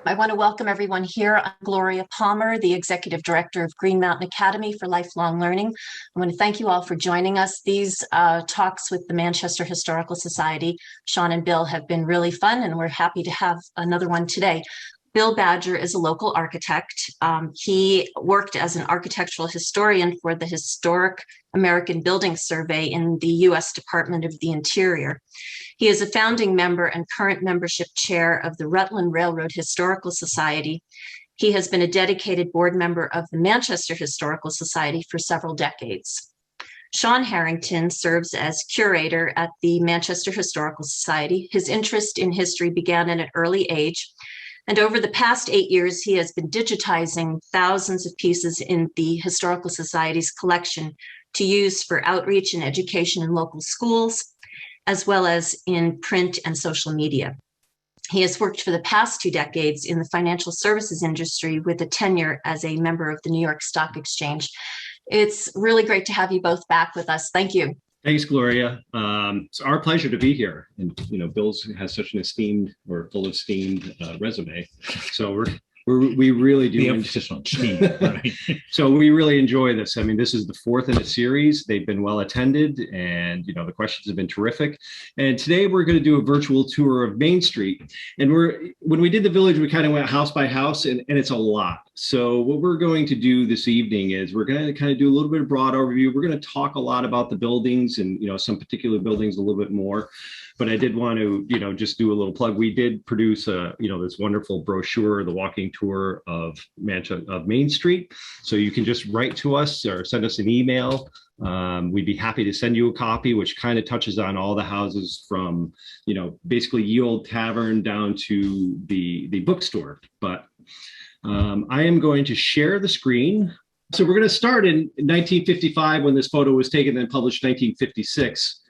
I want to welcome everyone here. I'm Gloria Palmer, the Executive Director of Green Mountain Academy for Lifelong Learning. I want to thank you all for joining us. These talks with the Manchester Historical Society, Shawn and Bill, have been really fun, and we're happy to have another one today. Bill Badger is a local architect. He worked as an architectural historian for the Historic American Building Survey in the U.S. Department of the Interior. He is a founding member and current membership chair of the Rutland Railroad Historical Society. He has been a dedicated board member of the Manchester Historical Society for several decades. Shawn Harrington serves as curator at the Manchester Historical Society. His interest in history began at an early age, and over the past 8 years, he has been digitizing thousands of pieces in the Historical Society's collection to use for outreach and education in local schools, as well as in print and social media. He has worked for the past 2 decades in the financial services industry with a tenure as a member of the New York Stock Exchange. It's really great to have you both back with us. Thank you. Thanks, Gloria. It's our pleasure to be here. And, you know, Bill's has such an esteemed or full of esteemed resume. So we really do. The emphasis on steam, right? So we really enjoy this. I mean, this is the 4th in a series. They've been well attended, and you know the questions have been terrific. And today we're going to do a virtual tour of Main Street. And when we did the village, we kind of went house by house, and it's a lot. So what we're going to do this evening is we're going to kind of do a little bit of broad overview. We're going to talk a lot about the buildings and some particular buildings a little bit more. But I did want to, just do a little plug. We did produce this wonderful brochure, the walking tour of Main Street. So you can just write to us or send us an email. We'd be happy to send you a copy, which kind of touches on all the houses from, basically Ye Olde Tavern down to the bookstore. But I am going to share the screen. So we're going to start in 1955 when this photo was taken, then published 1956.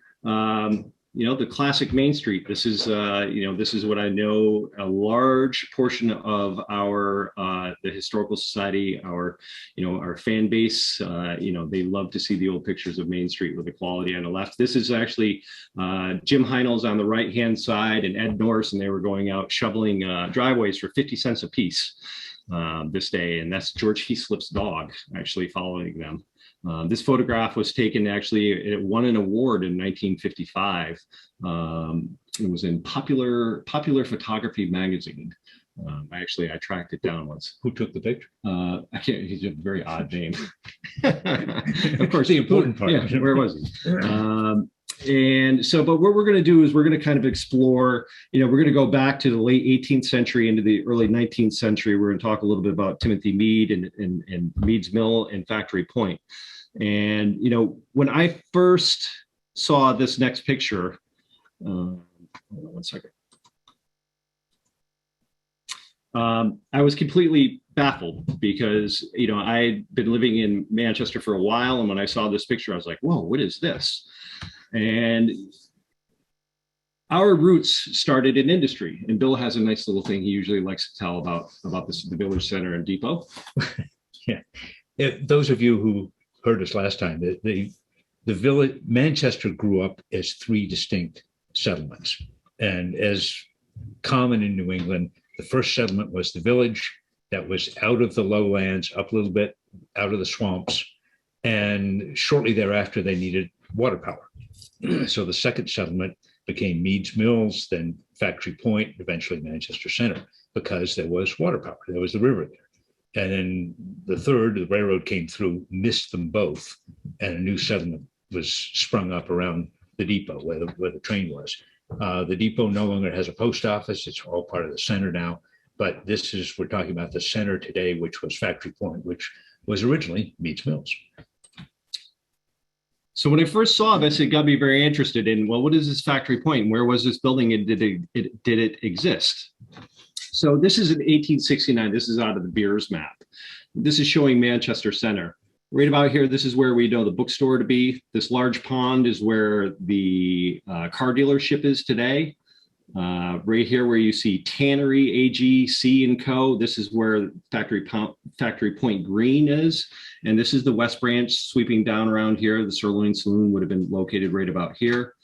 The classic Main Street. This is, this is what I know a large portion of our, the Historical Society, our fan base, they love to see the old pictures of Main Street with the quality on the left. This is actually Jim Heinel's on the right-hand side and Ed Norris, and they were going out shoveling driveways for 50 cents a piece this day. And that's George Heaslip's dog actually following them. This photograph was taken actually, it won an award in 1955. It was in Popular Photography magazine. I tracked it down once. Who took the picture? I can't, he's a very odd name. Of course, the important part. Yeah, where was he? But what we're going to do is we're going to kind of explore, we're going to go back to the late 18th century into the early 19th century. We're going to talk a little bit about Timothy Mead and Mead's Mill and Factory Point. And, when I first saw this next picture, hold on one second. I was completely baffled because, I'd been living in Manchester for a while. And when I saw this picture, I was like, whoa, what is this? And our roots started in industry. And Bill has a nice little thing he usually likes to tell about the village center and depot. Yeah. Those of you who heard us last time, the village, Manchester grew up as 3 distinct settlements. And as common in New England, the first settlement was the village that was out of the lowlands, up a little bit, out of the swamps. And shortly thereafter, they needed water power. So the second settlement became Mead's Mills, then Factory Point, eventually Manchester Center, because there was water power. There was the river there. And then the third, the railroad came through, missed them both, and a new settlement was sprung up around the depot where the train was. The depot no longer has a post office. It's all part of the center now. But we're talking about the center today, which was Factory Point, which was originally Mead's Mills. So when I first saw this, it got me very interested in, well, what is this Factory Point? And where was this building and did it exist? So this is in 1869. This is out of the Beers map. This is showing Manchester Center. Right about here, this is where we know the bookstore to be. This large pond is where the car dealership is today. Right here where you see Tannery, AG, C & Co. This is where Factory Point Green is. And this is the West Branch sweeping down around here. The Sirloin Saloon would have been located right about here.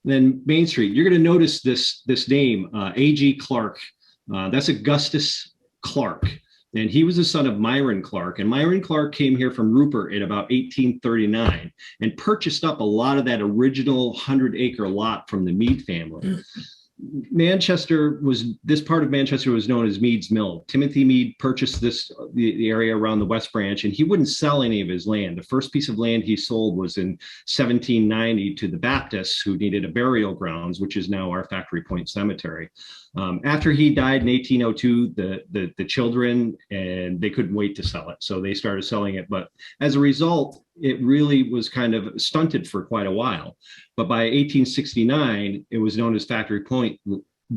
Then Main Street, you're going to notice this name, A.G. Clark. That's Augustus Clark. And he was the son of Myron Clark. And Myron Clark came here from Rupert in about 1839 and purchased up a lot of that original 100-acre lot from the Mead family. This part of Manchester was known as Mead's Mill. Timothy Mead purchased the area around the West Branch, and he wouldn't sell any of his land. The first piece of land he sold was in 1790 to the Baptists, who needed a burial grounds, which is now our Factory Point Cemetery. After he died in 1802, the children, and they couldn't wait to sell it, so they started selling it. But as a result, it really was kind of stunted for quite a while. But by 1869, it was known as Factory Point,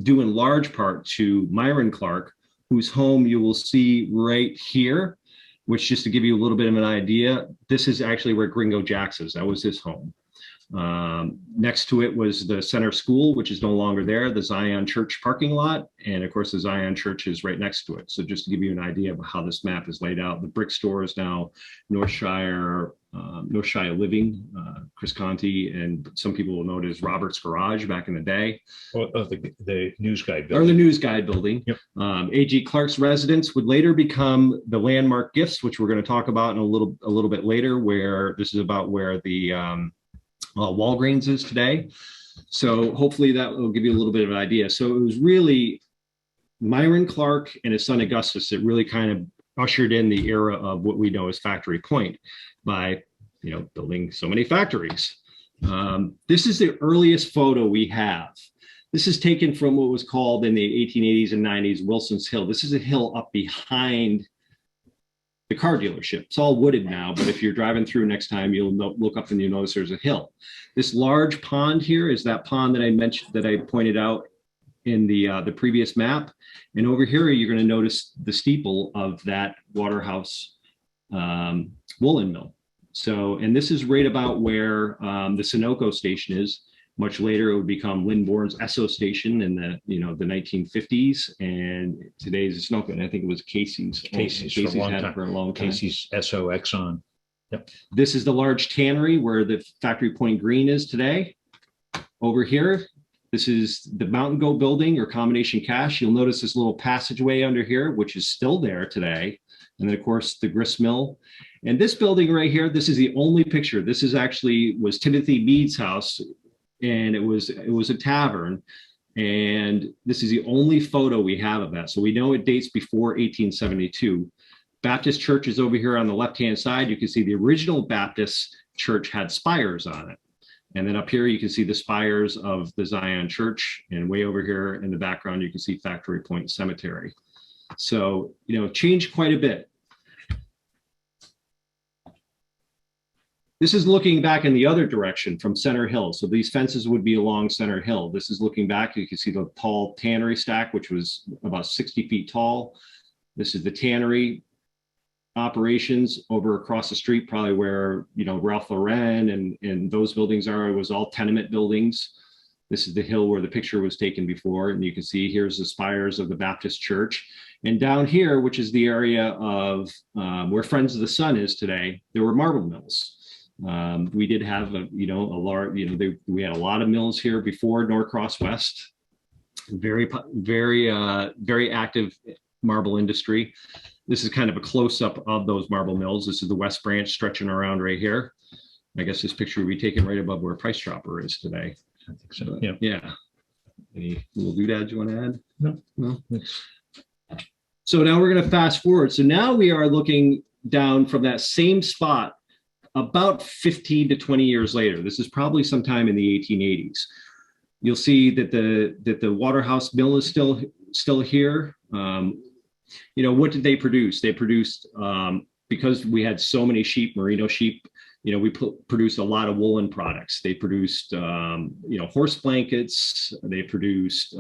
due in large part to Myron Clark, whose home you will see right here, which, just to give you a little bit of an idea, this is actually where Gringo Jack's is. That was his home. Next to it was the Center School, which is no longer there, the Zion Church parking lot. And of course, the Zion Church is right next to it. So just to give you an idea of how this map is laid out, the brick store is now Northshire Living, Chris Conti, and some people will know it as Robert's Garage back in the day. The News Guide building. Or the News Guide building. Yep. A.G. Clark's residence would later become the Landmark Gifts, which we're going to talk about in a little bit later, where this is about where the Walgreens is today. So hopefully that will give you a little bit of an idea. So it was really Myron Clark and his son Augustus that really kind of ushered in the era of what we know as Factory Point by, building so many factories. This is the earliest photo we have. This is taken from what was called in the 1880s and 90s Wilson's Hill. This is a hill up behind the car dealership. It's all wooded now, but if you're driving through next time, you'll look up and you'll notice there's a hill. This large pond here is that pond that I mentioned, that I pointed out in the previous map. And over here, you're going to notice the steeple of that Waterhouse woolen mill. So, and this is right about where the Sunoco station is. Much later, it would become Lynn-Bourne's Esso station in the 1950s, and today's Sunoco. And I think it was Casey's. Casey's for a long time. Casey's, Esso, Exxon. Yep. This is the large tannery where the Factory Point Green is today. Over here, this is the Mountain Goat building, or Combination Cash. You'll notice this little passageway under here, which is still there today. And then, of course, the grist mill. And this building right here, this is the only picture. This was Timothy Mead's house. And it was a tavern, and this is the only photo we have of that. So we know it dates before 1872. Baptist Church is over here on the left-hand side. You can see the original Baptist church had spires on it. And then up here, you can see the spires of the Zion Church. And way over here in the background, you can see Factory Point Cemetery. So, changed quite a bit. This is looking back in the other direction from Center Hill. So these fences would be along Center Hill. This is looking back. You can see the tall tannery stack, which was about 60 feet tall. This is the tannery operations over across the street, probably where, Ralph Lauren and those buildings are. It was all tenement buildings. This is the hill where the picture was taken before. And you can see here's the spires of the Baptist church. And down here, which is the area of where Friends of the Sun is today, there were marble mills. We did have we had a lot of mills here before Norcross West. Very active marble industry. This is kind of a close-up of those marble mills. This is the West Branch stretching around right here. I guess this picture would be taken right above where Price Chopper is today. I think so. Yeah. Any little doodads you want to add? No. So now we're going to fast forward. So now we are looking down from that same spot about 15 to 20 years later. This is probably sometime in the 1880s. You'll see that the Waterhouse Mill is still here. What did they produce? They produced, because we had so many sheep, merino sheep, we produced a lot of woolen products. They produced, horse blankets. They produced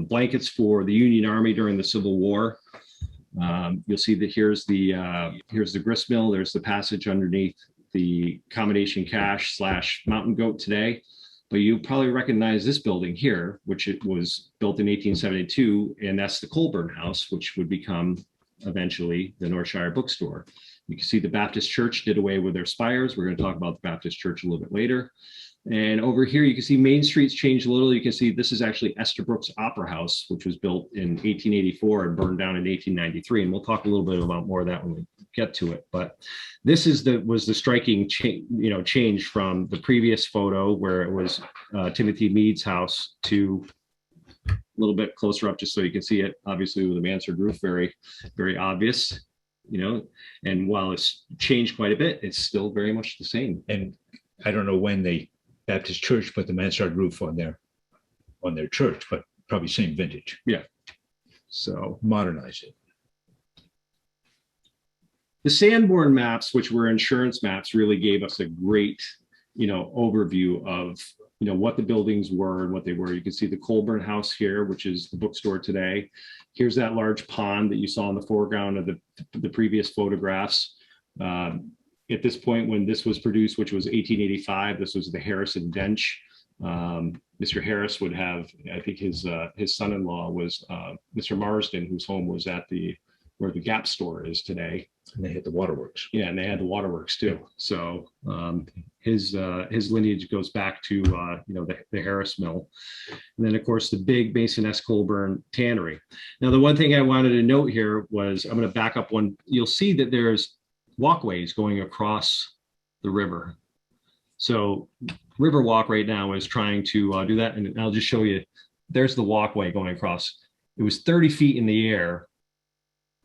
blankets for the Union Army during the Civil War. You'll see that here's the grist mill. There's the passage underneath the Combination Cash / Mountain Goat today. But you probably recognize this building here, which it was built in 1872, and that's the Colburn House, which would become eventually the Northshire Bookstore. You can see the Baptist Church did away with their spires. We're going to talk about the Baptist Church a little bit later. And over here, you can see Main Street's changed a little. You can see this is actually Estabrook's Opera House, which was built in 1884 and burned down in 1893. And we'll talk a little bit about more of that when we get to it. But this is was the striking change from the previous photo where it was Timothy Mead's house to a little bit closer up, just so you can see it. Obviously, with a mansard roof, very, very obvious. And while it's changed quite a bit, it's still very much the same. And I don't know when the Baptist church put the mansard roof on their church, but probably same vintage. Yeah. So modernize it. The Sanborn maps, which were insurance maps, really gave us a great, overview of, what the buildings were and what they were. You can see the Colburn House here, which is the bookstore today. Here's that large pond that you saw in the foreground of the previous photographs. At this point, when this was produced, which was 1885, this was the Harrison Dench. Mr. Harris would have, I think his son-in-law was Mr. Marsden, whose home was at where the Gap store is today. And they had the waterworks. Yeah, and they had the waterworks too. So his lineage goes back to the Harris Mill, and then of course the big Mason S. Colburn tannery. Now the one thing I wanted to note here was, I'm going to back up one. You'll see that there's walkways going across the river. So Riverwalk right now is trying to do that, and I'll just show you. There's the walkway going across. It was 30 feet in the air.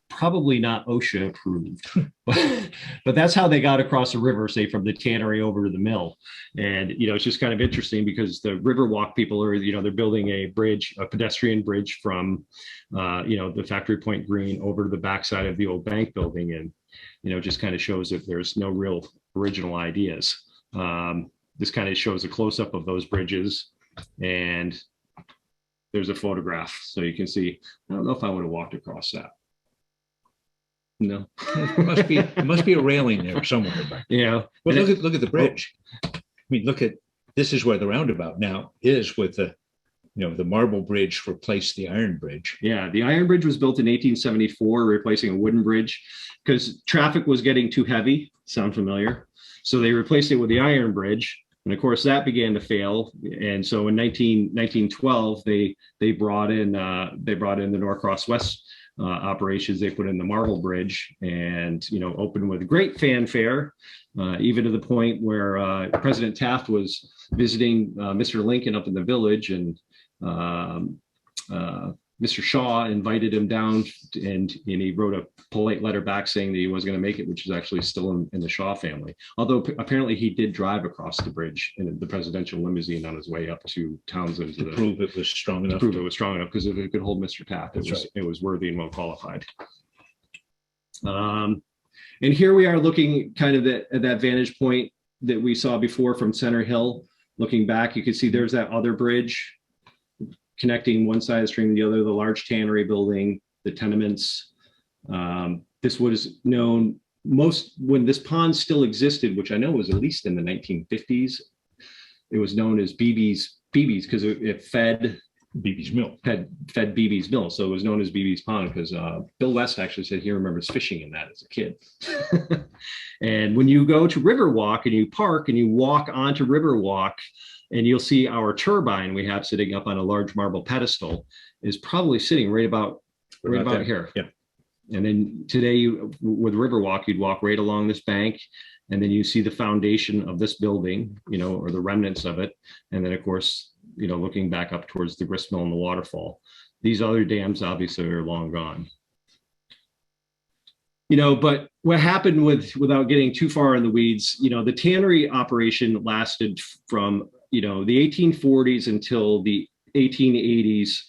Probably not OSHA approved, but that's how they got across the river, say from the tannery over to the mill. And, it's just kind of interesting because the Riverwalk people are, they're building a pedestrian bridge from, the Factory Point Green over to the backside of the old bank building. And, just kind of shows that there's no real original ideas. This kind of shows a close up of those bridges, and there's a photograph. So you can see, I don't know if I would have walked across that. No, it must be a railing there somewhere. Yeah. Well, look at the bridge. I mean, this is where the roundabout now is, with the marble bridge replaced the iron bridge. Yeah, the iron bridge was built in 1874, replacing a wooden bridge because traffic was getting too heavy. Sound familiar? So they replaced it with the iron bridge, and of course that began to fail. And so in 1912, they brought in the Norcross West operations. They put in the marble bridge, and opened with great fanfare, even to the point where President Taft was visiting Mr. Lincoln up in the village, and Mr. Shaw invited him down, and he wrote a polite letter back saying that he wasn't going to make it, which is actually still in the Shaw family. Although apparently he did drive across the bridge in the presidential limousine on his way up to Townsend to prove it was strong enough. Because if it could hold Mr. Taft, it was worthy and well qualified. And here we are looking kind of at that vantage point that we saw before from Center Hill. Looking back, you can see there's that other bridge connecting one side of the stream to the other, the large tannery building, the tenements. This was known when this pond still existed, which I know was at least in the 1950s. It was known as Beebe's because it fed Beebe's Mill. Fed Beebe's Mill. So it was known as Beebe's Pond because Bill West actually said he remembers fishing in that as a kid. And when you go to Riverwalk and you park and you walk onto Riverwalk, and you'll see our turbine we have sitting up on a large marble pedestal is probably sitting right about here. Yeah. And then today with Riverwalk, you'd walk right along this bank, and then you see the foundation of this building, or the remnants of it. And then of course, looking back up towards the grist mill and the waterfall. These other dams obviously are long gone. But what happened without getting too far in the weeds, the tannery operation lasted from the 1840s until the 1880s.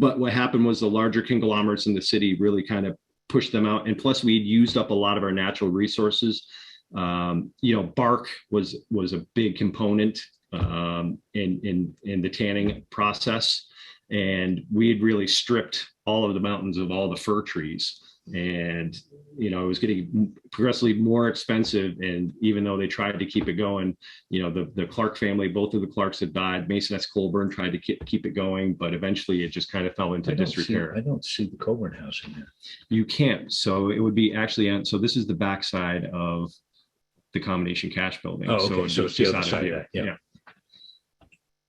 But what happened was the larger conglomerates in the city really kind of pushed them out. And plus we'd used up a lot of our natural resources. Bark was a big component in the tanning process. And we had really stripped all of the mountains of all the fir trees. And, it was getting progressively more expensive. And even though they tried to keep it going, the Clark family, both of the Clarks had died. Mason S. Colburn tried to keep it going, but eventually it just kind of fell into disrepair. I don't see the Colburn house in there. You can't. So it would be actually, so this is the backside of the combination cash building. Oh, okay. So it's the other side of here. of that. Yeah.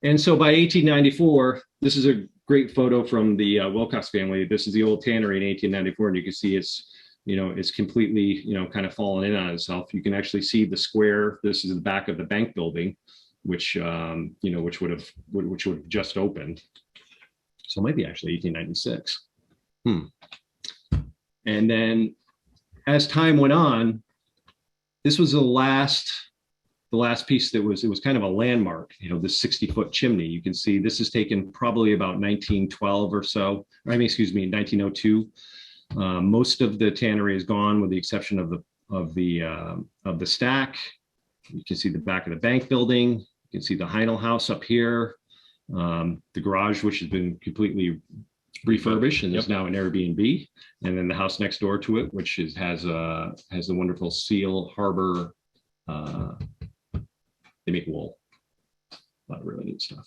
And so by 1894, this is a great photo from the Wilcox family. This is the old tannery in 1894, and you can see it's completely, kind of fallen in on itself. You can actually see the square. This is the back of the bank building, which would have just opened. So it might be actually 1896. And then as time went on, this was the last piece that it was kind of a landmark, this 60-foot chimney. You can see this is taken probably about 1912 or so. 1902. Most of the tannery is gone with the exception of the stack. You can see the back of the bank building. You can see the Heinel house up here. The garage, which has been completely refurbished and is now an Airbnb, and then the house next door to it, which has the wonderful Seal Harbor. They make wool, a lot of really neat stuff.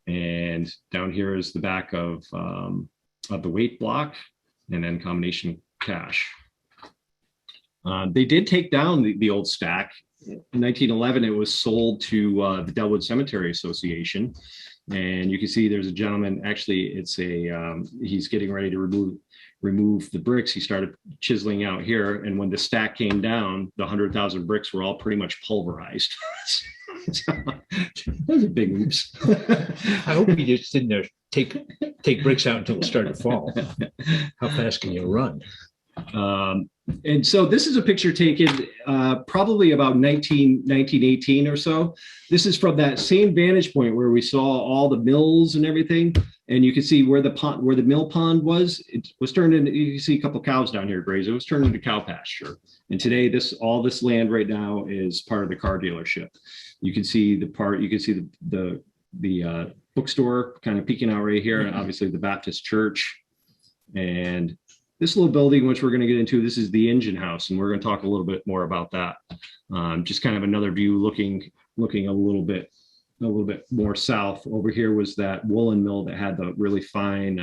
And down here is the back of the weight block, and then combination cash. They did take down the old stack. In 1911, it was sold to the Delwood Cemetery Association. And you can see there's a gentleman, actually, he's getting ready to remove the bricks. He started chiseling out here. And when the stack came down, the 100,000 bricks were all pretty much pulverized. So, those are big oops. I hope you just didn't take bricks out until it started to fall. How fast can you run? And so this is a picture taken probably about 1918 or so. This is from that same vantage point where we saw all the mills and everything. And you can see where the mill pond was. It was turned into, you can see a couple cows down here graze. It was turned into cow pasture. And today, all this land right now is part of the car dealership. You can see the bookstore kind of peeking out right here, and obviously the Baptist church. And this little building, which we're going to get into, this is the engine house, and we're going to talk a little bit more about that. Just kind of another view looking a little bit more south. Over here was that woolen mill that had the really fine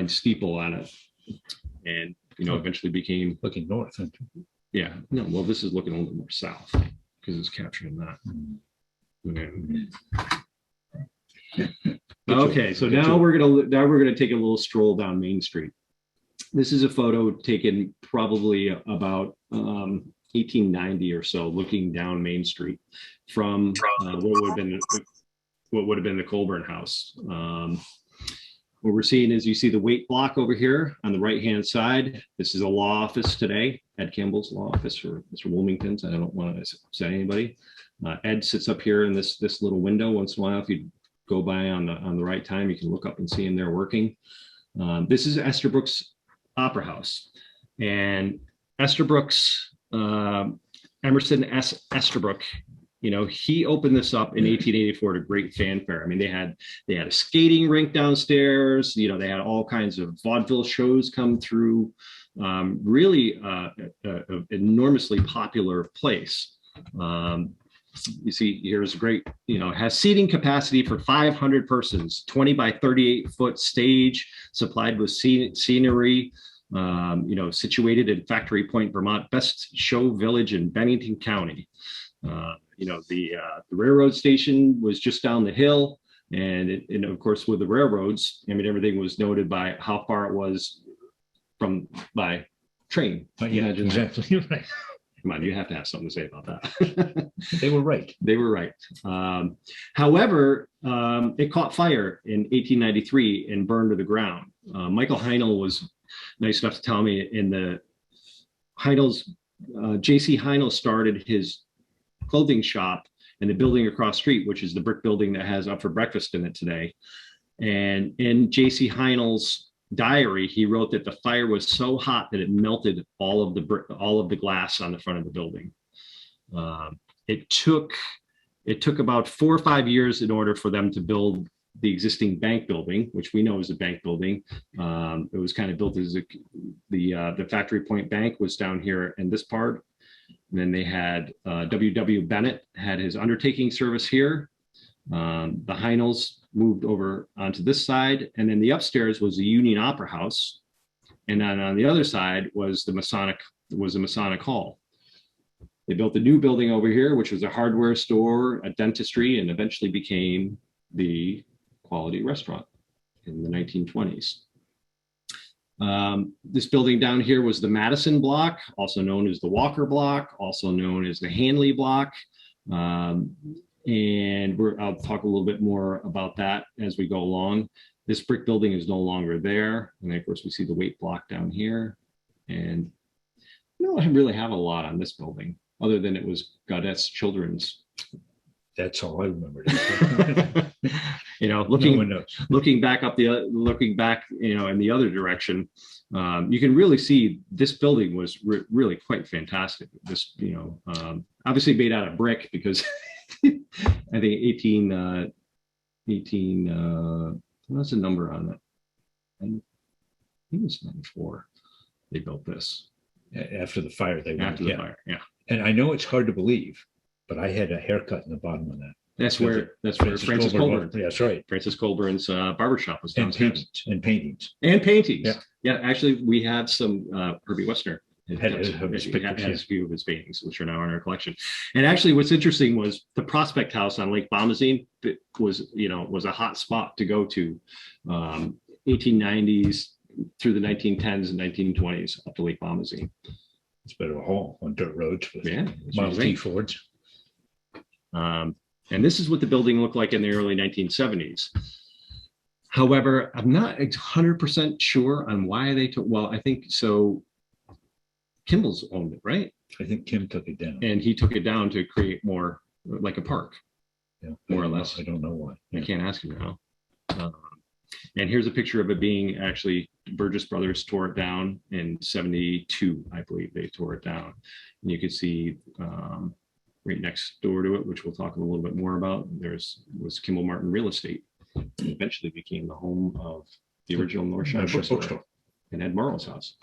steeple on it, and eventually became looking north. Yeah, no, well, this is looking a little more south because it's capturing that. Okay, so now we're gonna take a little stroll down Main Street. This is a photo taken probably about 1890 or so, looking down Main Street from what would have been the Colburn House. What we're seeing is you see the weight block over here on the right-hand side. This is a law office today, Ed Campbell's law office for Mr. Wilmington's. I don't want to upset anybody. Ed sits up here in this little window once in a while. If you go by on the right time, you can look up and see him there working. This is Esther Brooks Opera House, and Esther Brooks, Emerson S. Esterbrook, he opened this up in 1884 to great fanfare. I mean, they had a skating rink downstairs. They had all kinds of vaudeville shows come through. Really, an enormously popular place. You see, here's great, has seating capacity for 500 persons, 20 by 38 foot stage, supplied with scenery, situated in Factory Point, Vermont, best show village in Bennington County. The railroad station was just down the hill. And of course, with the railroads, I mean, everything was noted by how far it was by train. Yeah, exactly. Right. Come on, you have to have something to say about that. They were right. They were right. However, it caught fire in 1893 and burned to the ground. Michael Heinel was nice enough to tell me J.C. Heinel started his clothing shop in the building across the street, which is the brick building that has Up for Breakfast in it today. And in J.C. Heinel's diary, he wrote that the fire was so hot that it melted all of the glass on the front of the building. It took about 4 or 5 years in order for them to build the existing bank building, which we know is a bank building. It was kind of built as the Factory Point Bank was down here in this part. And then they had W.W. Bennett had his undertaking service here. The Heinels moved over onto this side, and then the upstairs was the Union Opera House, and then on the other side was the Masonic Hall. They built a new building over here, which was a hardware store, a dentistry, and eventually became the Quality Restaurant in the 1920s. This building down here was the Madison Block, also known as the Walker Block, also known as the Hanley Block. And I'll talk a little bit more about that as we go along. This brick building is no longer there. And then, of course, we see the Waite Block down here. And we don't really have a lot on this building, other than it was Gaudet's Children's. That's all I remember. You know, looking back, you know, in the other direction, you can really see this building was really quite fantastic. This, you know, obviously made out of brick because I think 18, what's the number on it? I think it was 94. They built this After the fire, after the fire. Yeah. And I know it's hard to believe, but I had a haircut in the bottom of that. That's where Francis Colburn. Yeah, that's right. Francis Colburn's barbershop was downstairs. And paintings. Yeah. Yeah. Actually, we had some Herbie Westner has a few of his paintings, which are now in our collection. And actually, what's interesting was the Prospect House on Lake Bombazine was a hot spot to go to, 1890s through the 1910s and 1920s up to Lake Bombazine. It's a bit of a haul on dirt roads with Model T Fords. And this is what the building looked like in the early 1970s. However, I'm not 100% sure on why they took. Well, I think so. Kimball's owned it, right? I think Kim took it down. And he took it down to create more like a park, more or less. I don't know why. I can't ask him now. And here's a picture of it being actually Burgess Brothers tore it down in 72, I believe they tore it down. And you can see right next door to it, which we'll talk a little bit more about, was Kimball Martin Real Estate. And eventually became the home of the original North Shore Bookstore and Ed Morrow's house.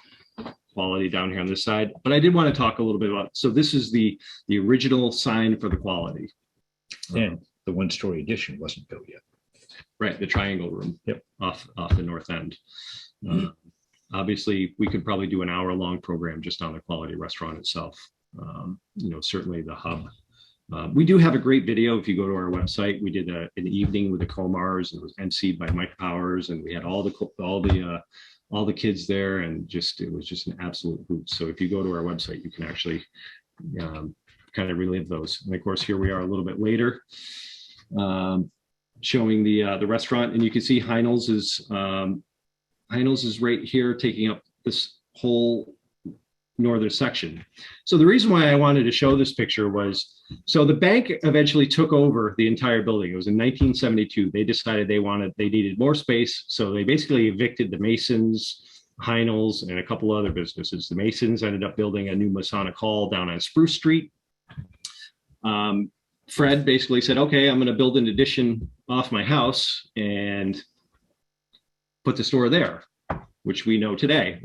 Quality down here on this side. But I did want to talk a little bit about, so this is the original sign for the Quality. And the one-story addition wasn't built yet. Right, the triangle room off the north end. Obviously, we could probably do an hour-long program just on the Quality Restaurant itself. Certainly the hub. We do have a great video. If you go to our website, we did an evening with the Comars, and it was emceed by Mike Powers, and we had all the kids there, and it was just an absolute hoot. So if you go to our website, you can actually kind of relive those. And of course, here we are a little bit later, showing the restaurant, and you can see Heinel's is right here, taking up this whole northern section. So the reason why I wanted to show this picture was, so the bank eventually took over the entire building. It was in 1972. They decided they needed more space. So they basically evicted the Masons, Heinel's, and a couple other businesses. The Masons ended up building a new Masonic Hall down on Spruce Street. Fred basically said, okay, I'm going to build an addition off my house and put the store there, which we know today.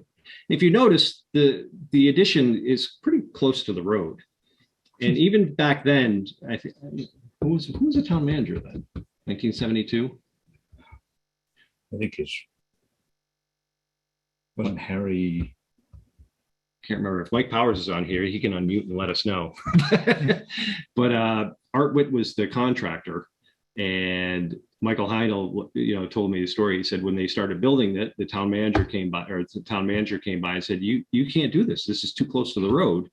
If you notice, the addition is pretty close to the road. And even back then, I think, who was the town manager then? 1972? I think wasn't Harry. Can't remember. If Mike Powers is on here, he can unmute and let us know. But Art Witt was the contractor, and Michael Heinel, told me the story. He said when they started building it, the town manager came by and said, "You can't do this. This is too close to the road."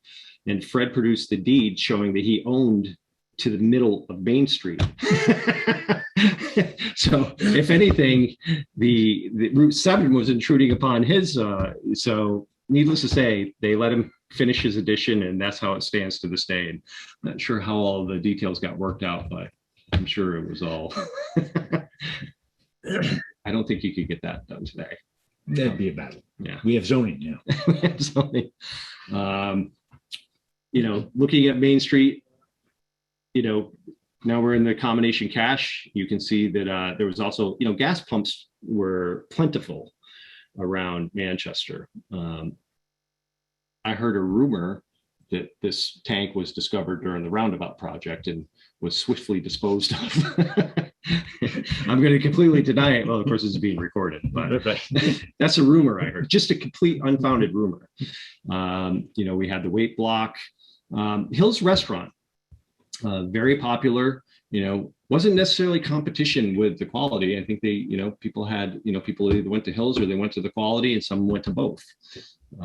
And Fred produced the deed showing that he owned to the middle of Main Street. So, if anything, the Route 7 was intruding upon his. So, needless to say, they let him finish his addition, and that's how it stands to this day. And I'm not sure how all the details got worked out, but I'm sure it was all. I don't think you could get that done today. That'd be a battle. Yeah, we have zoning now. We have zoning. Looking at Main Street, now we're in the combination cache. You can see that there was also, gas pumps were plentiful around Manchester. I heard a rumor that this tank was discovered during the roundabout project and was swiftly disposed of. I'm going to completely deny it. Well, of course, it's being recorded, but that's a rumor I heard, just a complete unfounded rumor. We had the Waite Block. Hill's Restaurant, very popular, wasn't necessarily competition with the quality. I think they, people had, people either went to Hill's or they went to the quality, and some went to both.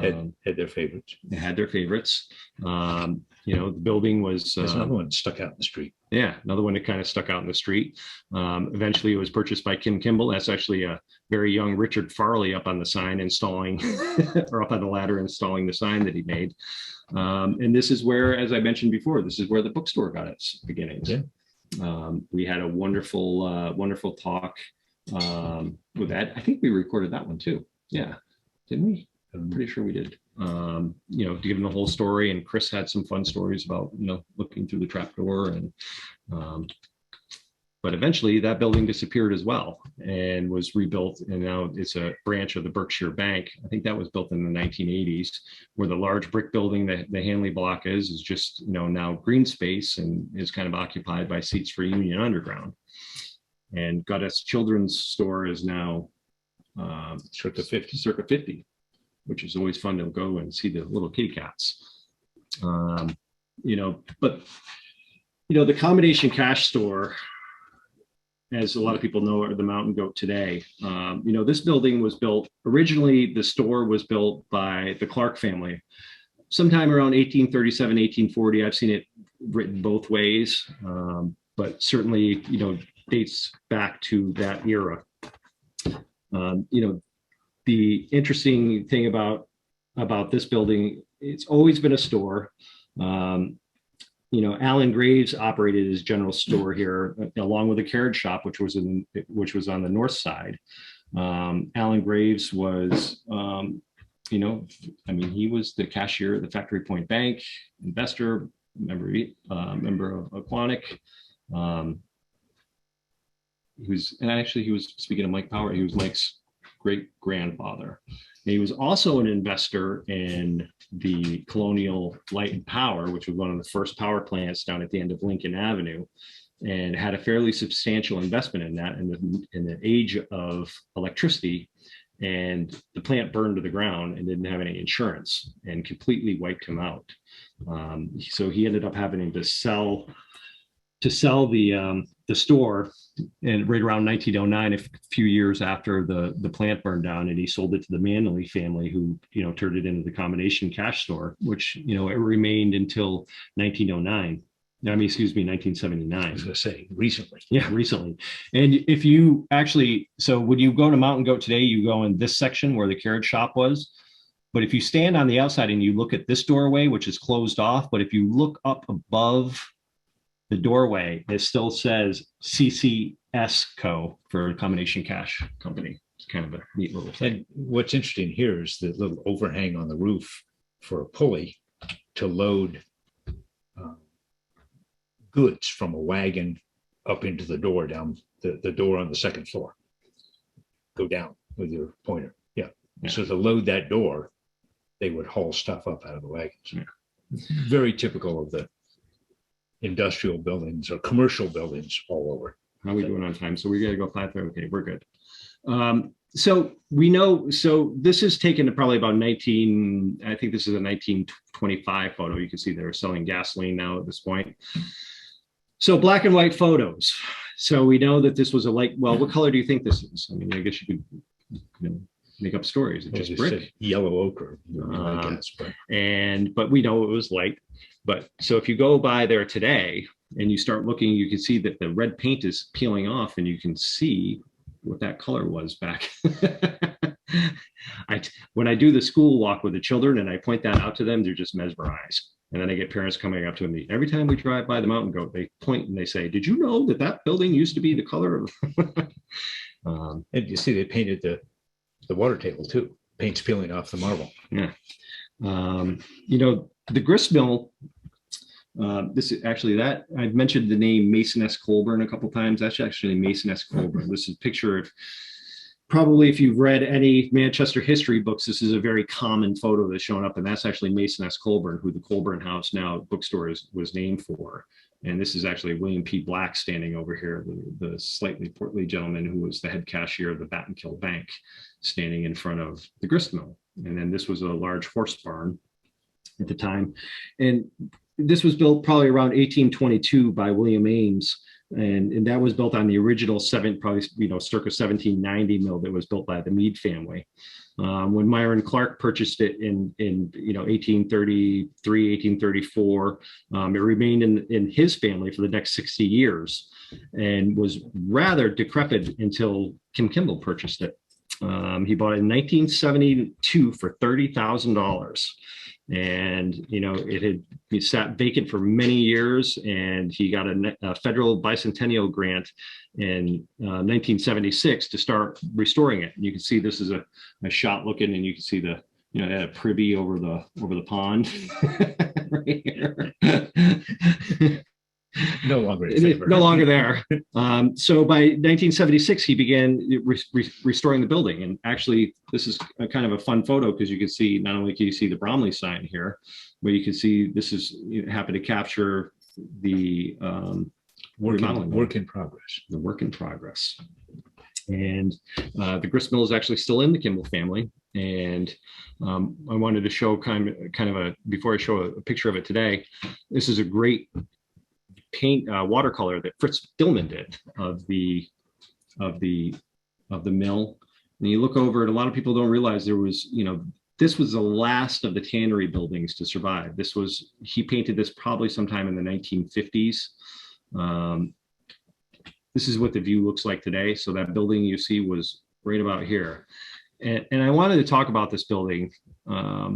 Had their favorites. They had their favorites. The building was... There's another one stuck out in the street. Yeah, another one that kind of stuck out in the street. Eventually, it was purchased by Kim Kimball. That's actually a very young Richard Farley up on the sign installing, or up on the ladder installing the sign that he made. And this is where, as I mentioned before, this is where the bookstore got its beginnings. Yeah. We had a wonderful talk with that. I think we recorded that one too. Yeah, didn't we? I'm pretty sure we did. To give them the whole story, and Chris had some fun stories about looking through the trapdoor, and but eventually that building disappeared as well and was rebuilt, and now it's a branch of the Berkshire Bank. I think that was built in the 1980s, where the large brick building that the Hanley block is just now green space and is kind of occupied by seats for Union Underground. And Guttett's Children's Store is now circa 50. Which is always fun to go and see the little kitty cats. But the combination cash store, as a lot of people know, are the Mountain Goat today. This building was built, originally the store was built by the Clark family sometime around 1837, 1840. I've seen it written both ways, but certainly, dates back to that era. The interesting thing about this building, it's always been a store. Allen Graves operated his general store here, along with a carriage shop, which was on the north side. Allen Graves was, he was the cashier at the Factory Point Bank, investor, member of Aquanic. He was speaking of Mike Power, he was Mike's great-grandfather. And he was also an investor in the Colonial Light and Power, which was one of the first power plants down at the end of Lincoln Avenue, and had a fairly substantial investment in that in the age of electricity. And the plant burned to the ground and didn't have any insurance and completely wiped him out. So he ended up having to sell the store, and right around 1909, a few years after the plant burned down, and he sold it to the Manley family, who turned it into the combination cash store, which it remained until 1909. 1979. I was going to say recently. Yeah, recently. And if you actually, so when you go to Mountain Goat today, you go in this section where the carriage shop was. But if you stand on the outside and you look at this doorway, which is closed off, but if you look up above the doorway, it still says CCS Co. for Combination Cash Company. It's kind of a neat little thing. And what's interesting here is the little overhang on the roof for a pulley to load goods from a wagon up into the door, down the door on the second floor. Go down with your pointer. Yeah. So to load that door, they would haul stuff up out of the wagons. Yeah. Very typical of the industrial buildings or commercial buildings all over. How are we doing on time? So we got to go 5:30. Okay, we're good. So we know, so this is taken to probably about I think this is a 1925 photo. You can see they're selling gasoline now at this point. So black and white photos. So we know that this was a light, well, what color do you think this is? I mean, I guess you could make up stories. It's just brick. Yellow ochre, I guess. But we know it was light. But so if you go by there today and you start looking, you can see that the red paint is peeling off, and you can see what that color was back. When I do the school walk with the children and I point that out to them, they're just mesmerized. And then I get parents coming up to me every time we drive by the Mountain Goat. They point and they say, "Did you know that building used to be the color of?" And you see they painted the water table too. Paint's peeling off the marble. Yeah. The grist mill. This is actually that I've mentioned the name Mason S. Colburn a couple of times. That's actually Mason S. Colburn. This is a picture of, probably if you've read any Manchester history books, this is a very common photo that's shown up, and that's actually Mason S. Colburn, who the Colburn House now bookstore was named for. And this is actually William P. Black standing over here, the slightly portly gentleman who was the head cashier of the Battenkill Bank, standing in front of the grist mill. And then this was a large horse barn at the time. And this was built probably around 1822 by William Ames. And that was built on the original probably, circa 1790 mill that was built by the Meade family. When Myron Clark purchased it in 1833, 1834, it remained in his family for the next 60 years and was rather decrepit until Kim Kimball purchased it. He bought it in 1972 for $30,000. And, it had sat vacant for many years, and he got a federal bicentennial grant in 1976 to start restoring it. And you can see this is a shot looking, and you can see the, a privy over the pond right here. No longer no longer there. So by 1976, he began restoring the building. And actually, this is a kind of a fun photo because you can see, not only can you see the Bromley sign here, but you can see this is happened to capture the work in progress. The work in progress. And the grist mill is actually still in the Kimball family. And I wanted to show kind of before I show a picture of it today, this is a great paint watercolor that Fritz Dillman did of the mill. And you look over it, a lot of people don't realize there was, this was the last of the tannery buildings to survive. He painted this probably sometime in the 1950s. This is what the view looks like today. So that building you see was right about here. And I wanted to talk about this building a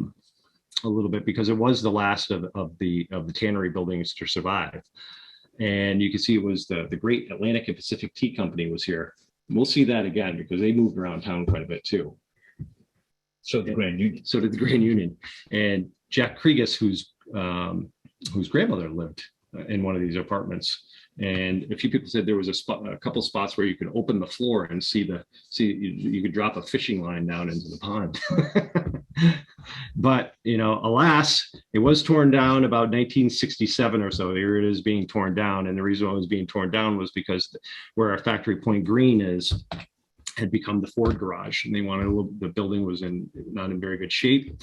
little bit because it was the last of the tannery buildings to survive. And you can see it was the Great Atlantic and Pacific Tea Company was here. And we'll see that again because they moved around town quite a bit too. So did the Grand Union. So did the Grand Union. And Jack Kregas, whose grandmother lived in one of these apartments. And a few people said there was a couple spots where you could open the floor and you could drop a fishing line down into the pond. But, alas, it was torn down about 1967 or so. Here it is being torn down. And the reason why it was being torn down was because where our Factory Point Green had become the Ford garage, and they wanted the building was not in very good shape.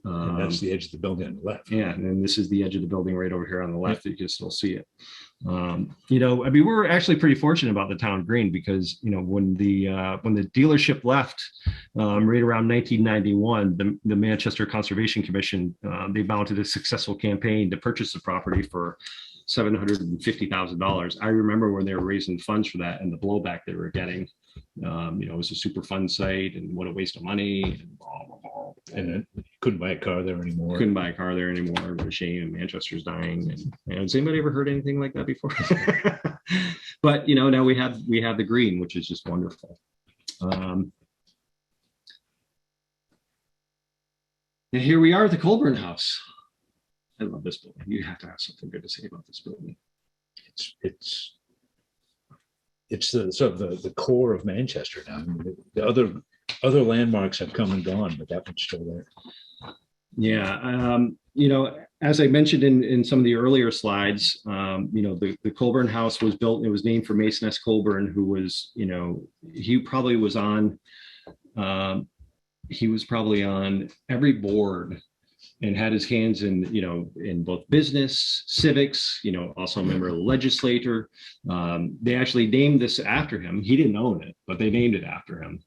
And that's the edge of the building on the left. Yeah, and then this is the edge of the building right over here on the left. You can still see it. We're actually pretty fortunate about the town green because when the dealership left right around 1991, the Manchester Conservation Commission they mounted a successful campaign to purchase the property for $750,000. I remember when they were raising funds for that and the blowback they were getting. It was a super fun site and what a waste of money. And blah, blah, blah. And then couldn't buy a car there anymore. Couldn't buy a car there anymore. What a shame. Manchester's dying. And has anybody ever heard anything like that before? But now we have the green, which is just wonderful. And here we are at the Colburn House. I love this building. You have to have something good to say about this building. It's the core of Manchester now. I mean, the other landmarks have come and gone, but that one's still there. Yeah, as I mentioned in some of the earlier slides, the Colburn House was built. It was named for Mason S. Colburn, who was, he probably was on every board and had his hands in both business, civics, also a member of the legislature. They actually named this after him. He didn't own it, but they named it after him.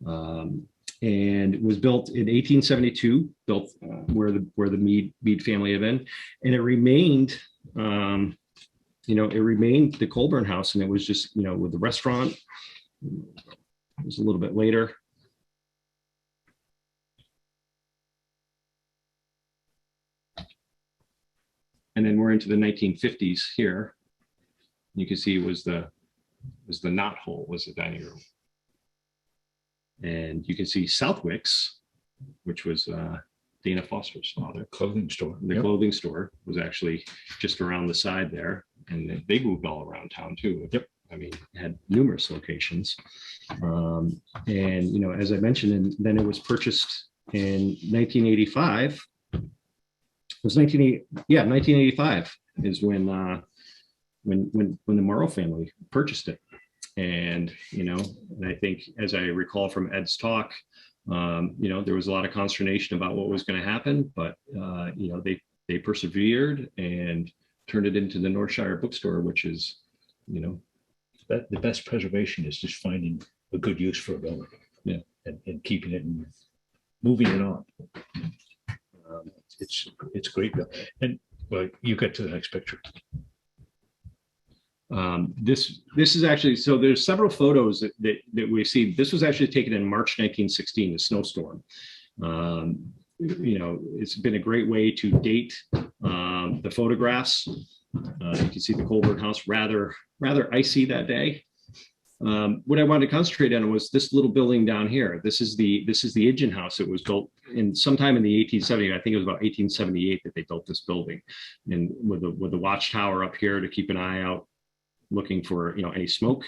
And it was built in 1872, built where the Meade family had been. And it remained, the Colburn House, and it was just, with the restaurant. It was a little bit later. And then we're into the 1950s here. You can see it was the knot hole was the dining room. And you can see Southwick's, which was Dana Foster's father. Clothing store. The clothing store was actually just around the side there. And they moved all around town too. Yep. I mean, it had numerous locations. And, as I mentioned, and then it was purchased in 1985. It was 1985 is when the Morrow family purchased it. And, and I think, as I recall from Ed's talk, there was a lot of consternation about what was going to happen, but, they they persevered and turned it into the Northshire Bookstore, which is, you know, that the best preservation is just finding a good use for a building. Yeah. And keeping it and moving it on. It's great. And well, you get to the next picture. This is actually, so there's several photos that we see. This was actually taken in March 1916, a snowstorm. You know, it's been a great way to date the photographs. You can see the Colburn house rather icy that day. What I wanted to concentrate on was this little building down here. This is the engine house. It was built in sometime in the 1870s. I think it was about 1878 that they built this building, and with the watchtower up here to keep an eye out, looking for, you know, any smoke.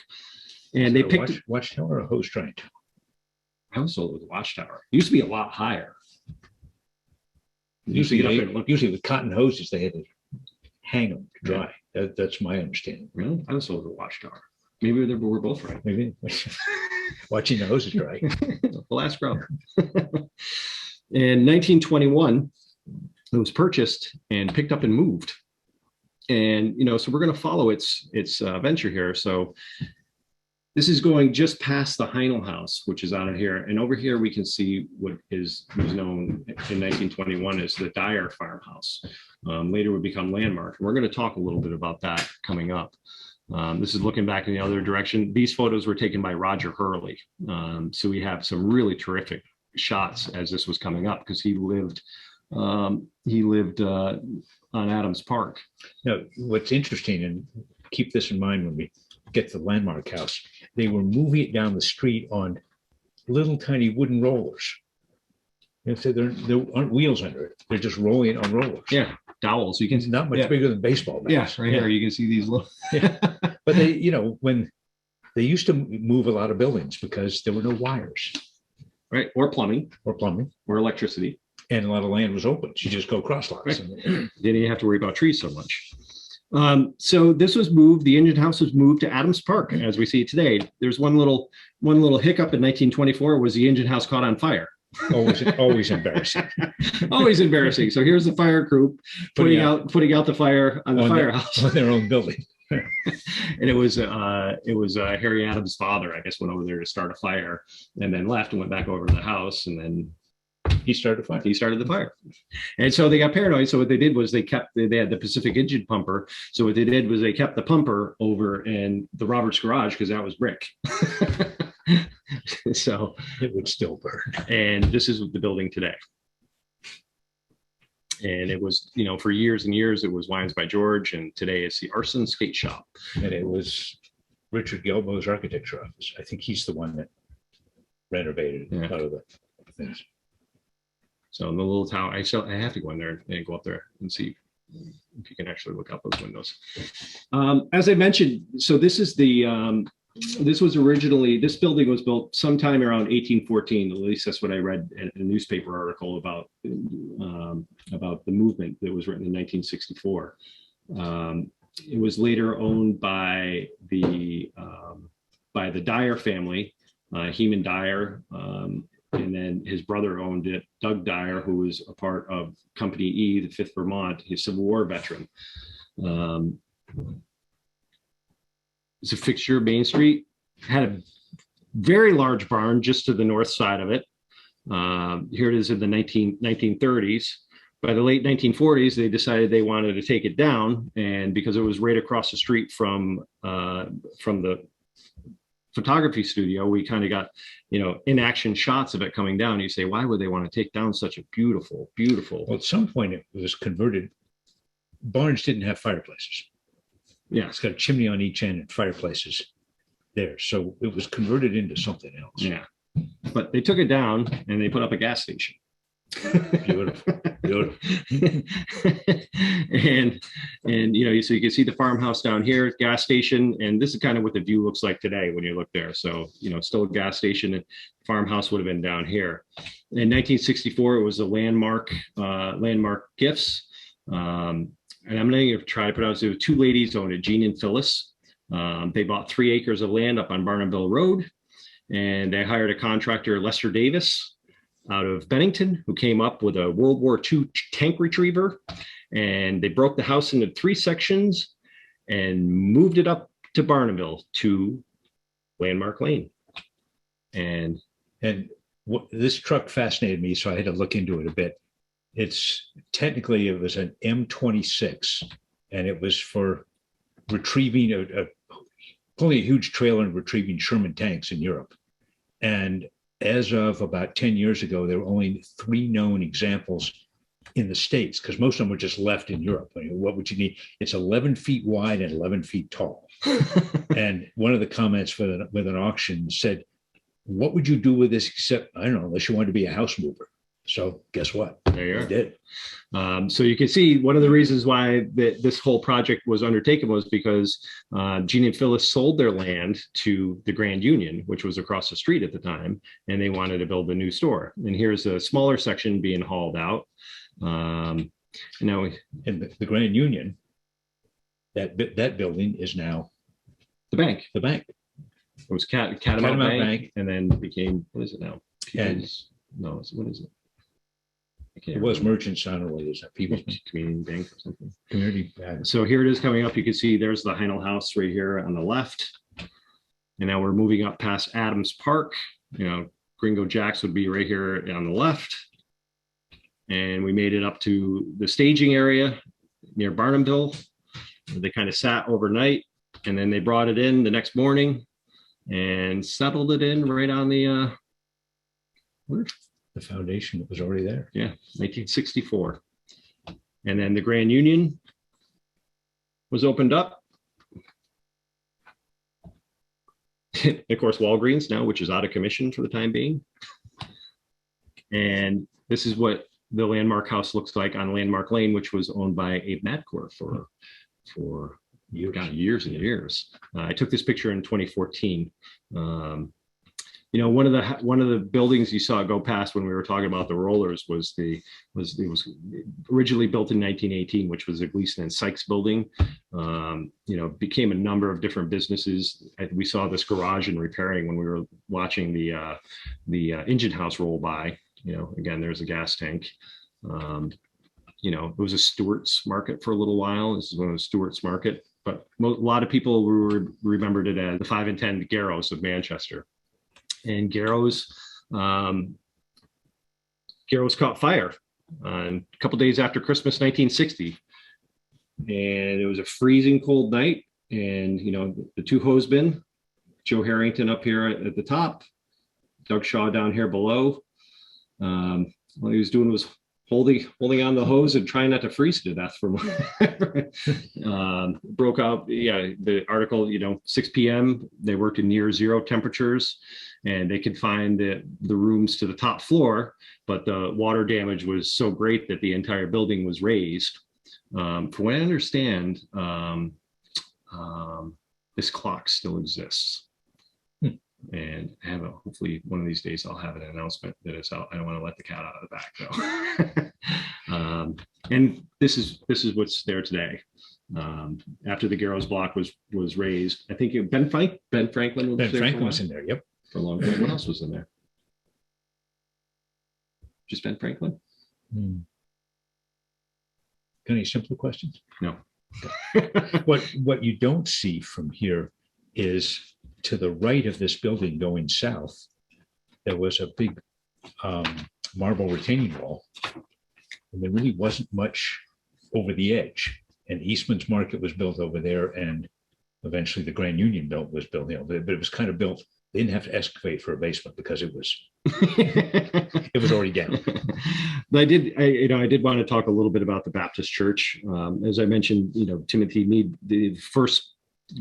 And they picked watchtower or hose drain. I was told it was a watchtower. It used to be a lot higher. Usually with cotton hoses, they had to hang them to dry. That's my understanding. Really? I was told it was a watchtower. Maybe we're both right. Maybe watching the hoses dry. The last grub. In 1921, it was purchased and picked up and moved. And, you know, so we're going to follow its venture here. So this is going just past the Heinel House, which is out of here. And over here, we can see what was known in 1921 as the Dyer farmhouse. Later would become Landmark. And we're going to talk a little bit about that coming up. This is looking back in the other direction. These photos were taken by Roger Hurley. So we have some really terrific shots as this was coming up, because he lived on Adams Park. Now, what's interesting, and keep this in mind when we get to the Landmark house, they were moving it down the street on little tiny wooden rollers. And so there aren't wheels under it. They're just rolling it on rollers. Yeah, dowels. You can see not much bigger than baseball bats. Yeah, right here you can see these little. Yeah. But they, you know, when they used to move a lot of buildings because there were no wires, right, or plumbing, or electricity, and a lot of land was open. You just go cross lots. Right. Then you didn't have to worry about trees so much. So this was moved. The engine house was moved to Adams Park, as we see it today. There's one little hiccup in 1924 was the engine house caught on fire. Always embarrassing. Always embarrassing. So here's the fire group putting out the fire on the firehouse on their own building. And it was Harry Adams' father, I guess, went over there to start a fire, and then left and went back over to the house, and then he started the fire. And so they got paranoid. So what they did was they had the Pacific engine pumper. So what they did was they kept the pumper over in the Roberts garage, because that was brick. So it would still burn. And this is the building today. And it was, you know, for years and years, it was Wines by George. And today it's the Arson Skate Shop. And it was Richard Gelbo's architecture office. I think he's the one that renovated a lot of the things. So in the little tower, I have to go in there and go up there and see if you can actually look out those windows. As I mentioned, so this is this building was built sometime around 1814. At least that's what I read in a newspaper article about the movement that was written in 1964. It was later owned by the Dyer family, Heman Dyer, and then his brother owned it, Doug Dyer, who was a part of Company E, the 5th Vermont, his Civil War veteran. It's a fixture of Main Street. Had a very large barn just to the north side of it. Here it is in the 1930s. By the late 1940s, they decided they wanted to take it down, and because it was right across the street from the photography studio, we kind of got, you know, in-action shots of it coming down. You say, why would they want to take down such a beautiful? Well, at some point it was converted. Barns didn't have fireplaces. Yeah, it's got a chimney on each end and fireplaces there. So it was converted into something else. Yeah, but they took it down and they put up a gas station. Beautiful. and you know, so you can see the farmhouse down here, gas station, and this is kind of what the view looks like today when you look there. So, you know, still a gas station, and farmhouse would have been down here. In 1964, it was the landmark gifts. And I'm going to try to pronounce it. Two ladies owned it, Jean and Phyllis. They bought 3 acres of land up on Barnumville Road, and they hired a contractor, Lester Davis, out of Bennington, who came up with a World War II tank retriever. and they broke the house into 3 sections and moved it up to Barnumville to Landmark Lane. And this truck fascinated me, so I had to look into it a bit. It's technically, it was an M26, and it was for retrieving pulling a huge trailer and retrieving Sherman tanks in Europe. And as of about 10 years ago, there were only 3 known examples in the States, because most of them were just left in Europe. I mean, what would you need? It's 11 feet wide and 11 feet tall. And one of the comments with an auction said, what would you do with this except, I don't know, unless you wanted to be a house mover? So guess what? There you are. We did. So you can see one of the reasons why this whole project was undertaken was because Gene and Phyllis sold their land to the Grand Union, which was across the street at the time, and they wanted to build a new store. And here's a smaller section being hauled out. Now, and the Grand Union, that building is now the bank. The bank. It was Catamount Bank, and then became, what is it now? What is it? It was Merchants on what is that? People's Community Bank or something. Community Bank. So here it is coming up. You can see there's the Heinel House right here on the left. And now we're moving up past Adams Park. You know, Gringo Jack's would be right here on the left. And we made it up to the staging area near Barnumville. They kind of sat overnight, and then they brought it in the next morning and settled it in right on the foundation that was already there. Yeah, 1964. And then the Grand Union was opened up. Of course, Walgreens now, which is out of commission for the time being. And this is what the Landmark House looks like on Landmark Lane, which was owned by Abe Matcourt for years and years. I took this picture in 2014. You know, one of the buildings you saw go past when we were talking about the rollers was originally built in 1918, which was the Gleason and Sykes building. You know, became a number of different businesses. We saw this garage and repairing when we were watching the engine house roll by. You know, again, there's a gas tank. You know, it was a Stewart's Market for a little while. This is one of the Stewart's Market, but a lot of people remembered it as the 5 and 10 Garrows of Manchester. And Garrows caught fire a couple days after Christmas, 1960. And it was a freezing cold night. And, you know, the 2 hosebin, Joe Harrington up here at the top, Doug Shaw down here below. What he was doing was holding on the hose and trying not to freeze to death from broke out. Yeah, the article, you know, 6 p.m. they worked in near zero temperatures, and they could find the rooms to the top floor, but the water damage was so great that the entire building was raised. From what I understand, this clock still exists. And hopefully one of these days I'll have an announcement that it's out. I don't want to let the cat out of the bag though. And this is what's there today. After the Garrows block was raised, I think Ben Franklin was in there. Yep, for a long time. What else was in there? Just Ben Franklin. Got any simple questions? No. What you don't see from here is, to the right of this building going south, there was a big marble retaining wall, and there really wasn't much over the edge. And Eastman's Market was built over there, and eventually the Grand Union was built, you know, but it was kind of built. They didn't have to excavate for a basement because it was already down. I did want to talk a little bit about the Baptist Church. As I mentioned, you know, Timothy Mead, the first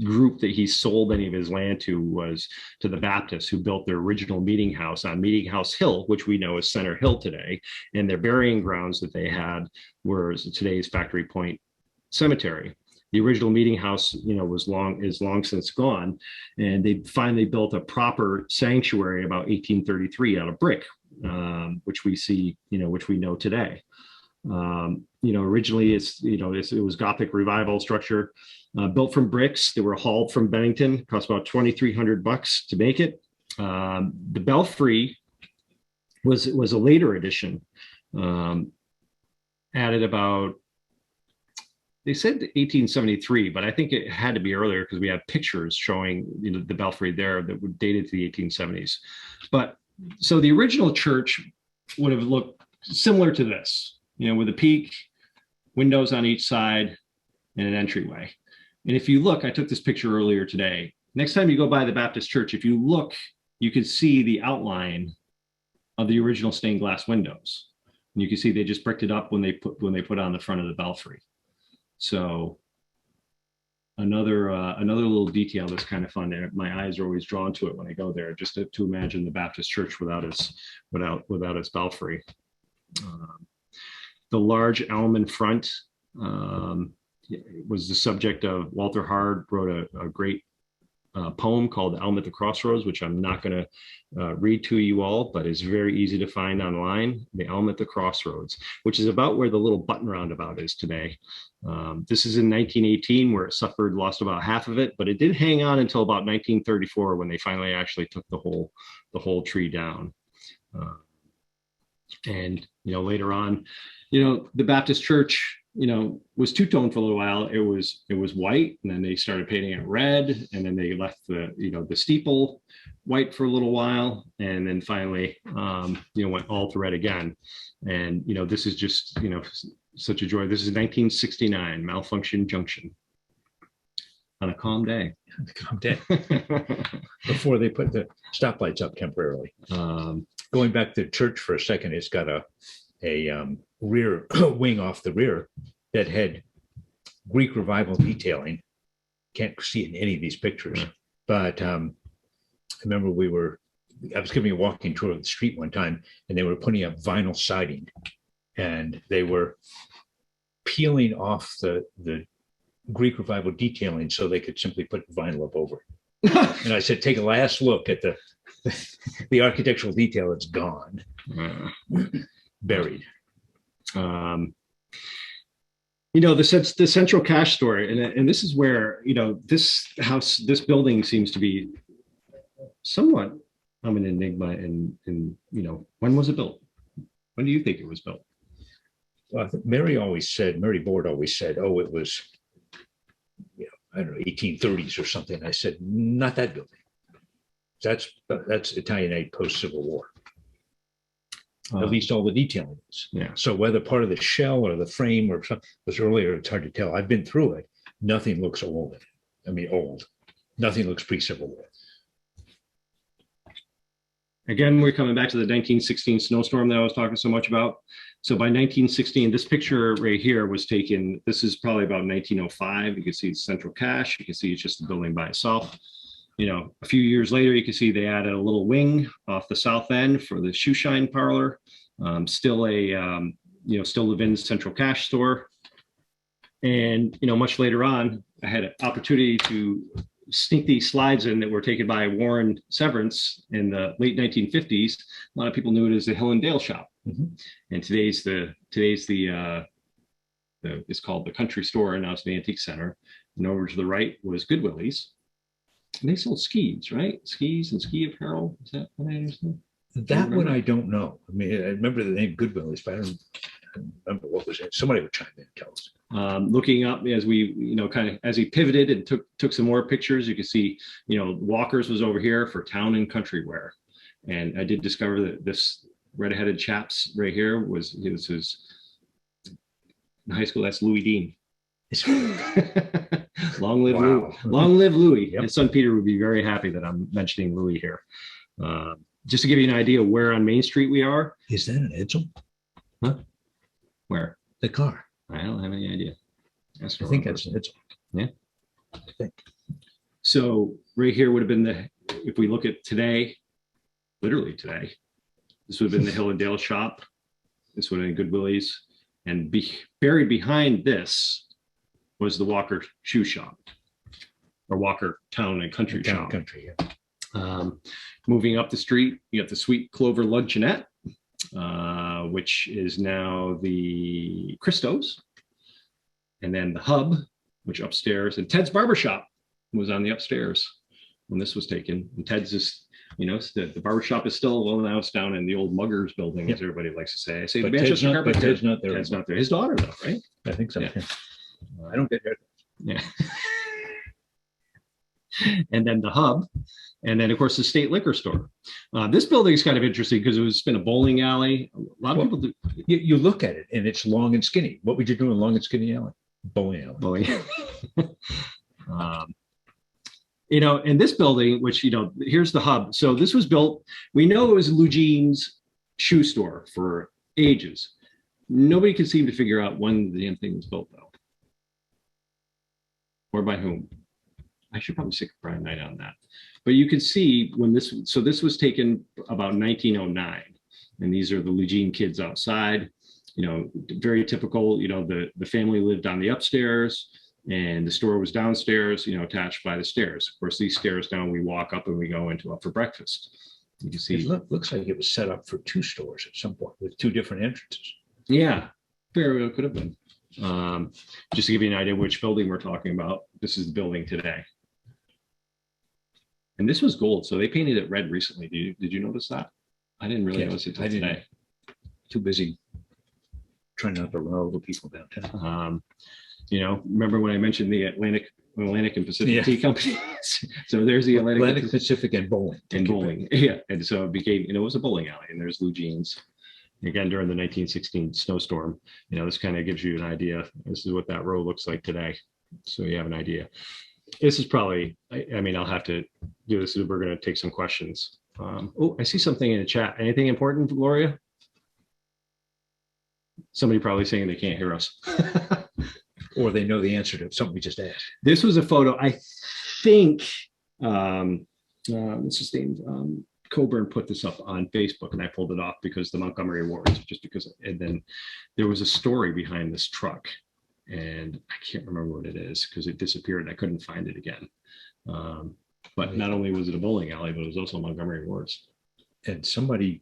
group that he sold any of his land to was to the Baptists, who built their original meeting house on Meeting House Hill, which we know is Center Hill today. And their burying grounds that they had were today's Factory Point Cemetery. The original meeting house, you know, is long since gone, and they finally built a proper sanctuary about 1833 out of brick, which we see, you know, which we know today. You know, originally it was Gothic revival structure, built from bricks. They were hauled from Bennington. Cost about $2,300 to make it. The belfry was a later addition, added about they said 1873, but I think it had to be earlier because we have pictures showing, you know, the belfry there that were dated to the 1870s. But so the original church would have looked similar to this, you know, with a peak, windows on each side, and an entryway. And if you look, I took this picture earlier today. Next time you go by the Baptist church, if you look, you can see the outline of the original stained glass windows. And you can see they just bricked it up when they put on the front of the belfry. So another little detail that's kind of fun there. My eyes are always drawn to it when I go there, just to imagine the Baptist church without its belfry. The large elm in front was the subject of Walter Hard wrote a great poem called Elm at the Crossroads, which I'm not going to read to you all, but it's very easy to find online. The Elm at the Crossroads, which is about where the little button roundabout is today. This is in 1918, where it lost about half of it, but it did hang on until about 1934 when they finally actually took the whole tree down. And you know, later on, you know, the Baptist church, you know, was two-tone for a little while. It was white, and then they started painting it red, and then they left the steeple white for a little while, and then finally went all to red again. And you know, this is just, you know, such a joy. This is 1969, Malfunction Junction, on a calm day. Calm day. Before they put the stoplights up temporarily. Going back to church for a second, it's got a rear wing off the rear that had Greek revival detailing. Can't see it in any of these pictures, but I remember I was giving a walking tour of the street one time, and they were putting up vinyl siding, and they were peeling off the Greek revival detailing so they could simply put vinyl up over it. And I said, take a last look at the architectural detail. It's gone. Buried. You know, the central cash store, and this is where, you know, this building seems to be somewhat of an enigma. And you know, when was it built? When do you think it was built? Well, I think Mary Board always said, oh, it was, you know, I don't know, 1830s or something. I said, not that building. That's Italianate post-Civil War. At least all the detailing is. Yeah. So whether part of the shell or the frame or something was earlier, it's hard to tell. I've been through it. Nothing looks old. I mean, old. Nothing looks pre-Civil War. Again, we're coming back to the 1916 snowstorm that I was talking so much about. So by 1916, this picture right here was taken. This is probably about 1905. You can see it's central cache. You can see it's just the building by itself. You know, a few years later, you can see they added a little wing off the south end for the shoe shine parlor. Still Levin's central cash store. And, you know, much later on, I had an opportunity to sneak these slides in that were taken by Warren Severance in the late 1950s. A lot of people knew it as the Hill and Dale shop. Mm-hmm. And today's it's called the Country Store, and now it's the Antique Center. And over to the right was Goodwillies. And they sold skis, right? Skis and ski apparel. Is that what I understand? That one I don't know. I mean, I remember the name Goodwillies, but I don't remember what was it. Somebody would chime in and tell us. Looking up as we, you know, kind of as he pivoted and took some more pictures, you can see, you know, Walker's was over here for town and country wear. And I did discover that this red-headed chaps right here was his in high school. That's Louis Dean. Long live Louis. Long live Louis. Yep. His son Peter would be very happy that I'm mentioning Louis here. Just to give you an idea of where on Main Street we are. Is that an Edsel? Huh? Where? The car. I don't have any idea. I think that's an Edsel. Yeah. I think. So right here would have been if we look at today, literally today, this would have been the Hill and Dale shop. This would have been Goodwillies. And buried behind this was the Walker shoe shop, or Walker Town and Country shop. Country, yeah. Moving up the street, you got the Sweet Clover Luncheonette, which is now the Christos. And then the Hub, which upstairs, and Ted's Barbershop was on the upstairs when this was taken. And Ted's is, you know, the barbershop is still a little house down in the old Muggers building, as everybody likes to say. I say but the Manchester Ted's not there. Ted's not there. His daughter, though, right? I think so. Yeah. I don't get haircuts. Yeah. And then the hub, and then of course the state liquor store. This building is kind of interesting because it's been a bowling alley. A lot of people do. You look at it and it's long and skinny. What would you do in long and skinny alley? Bowling alley. Bowling. And this building, which, here's the hub. So this was built, we know it was Lugene's shoe store for ages. Nobody could seem to figure out when the damn thing was built, though. Or by whom. I should probably stick Brian Knight on that. But you can see when this was taken about 1909. And these are the Lugene kids outside. Very typical, the family lived on the upstairs and the store was downstairs, attached by the stairs. Of course, these stairs down, we walk up and we go into up for breakfast. You can see. It looks like it was set up for 2 stores at some point with 2 different entrances. Yeah, very well could have been. Just to give you an idea which building we're talking about, this is the building today. And this was gold, so they painted it red recently. Did you notice that? I didn't really notice it until today. Too busy trying not to run over people downtown. Remember when I mentioned the Atlantic and Pacific Tea Company? So there's the Atlantic, Pacific, and bowling. Yeah, and so it became, it was a bowling alley, and there's Lugene's. Again, during the 1916 snowstorm, this kind of gives you an idea. This is what that row looks like today. So you have an idea. This is probably, I'll have to do this. We're going to take some questions. I see something in the chat. Anything important, Gloria? Somebody probably saying they can't hear us. Or they know the answer to something we just asked. This was a photo, I think, what's his name? Coburn put this up on Facebook, and I pulled it off because the Montgomery Awards, and then there was a story behind this truck, and I can't remember what it is because it disappeared and I couldn't find it again. But not only was it a bowling alley, but it was also Montgomery Awards. And somebody,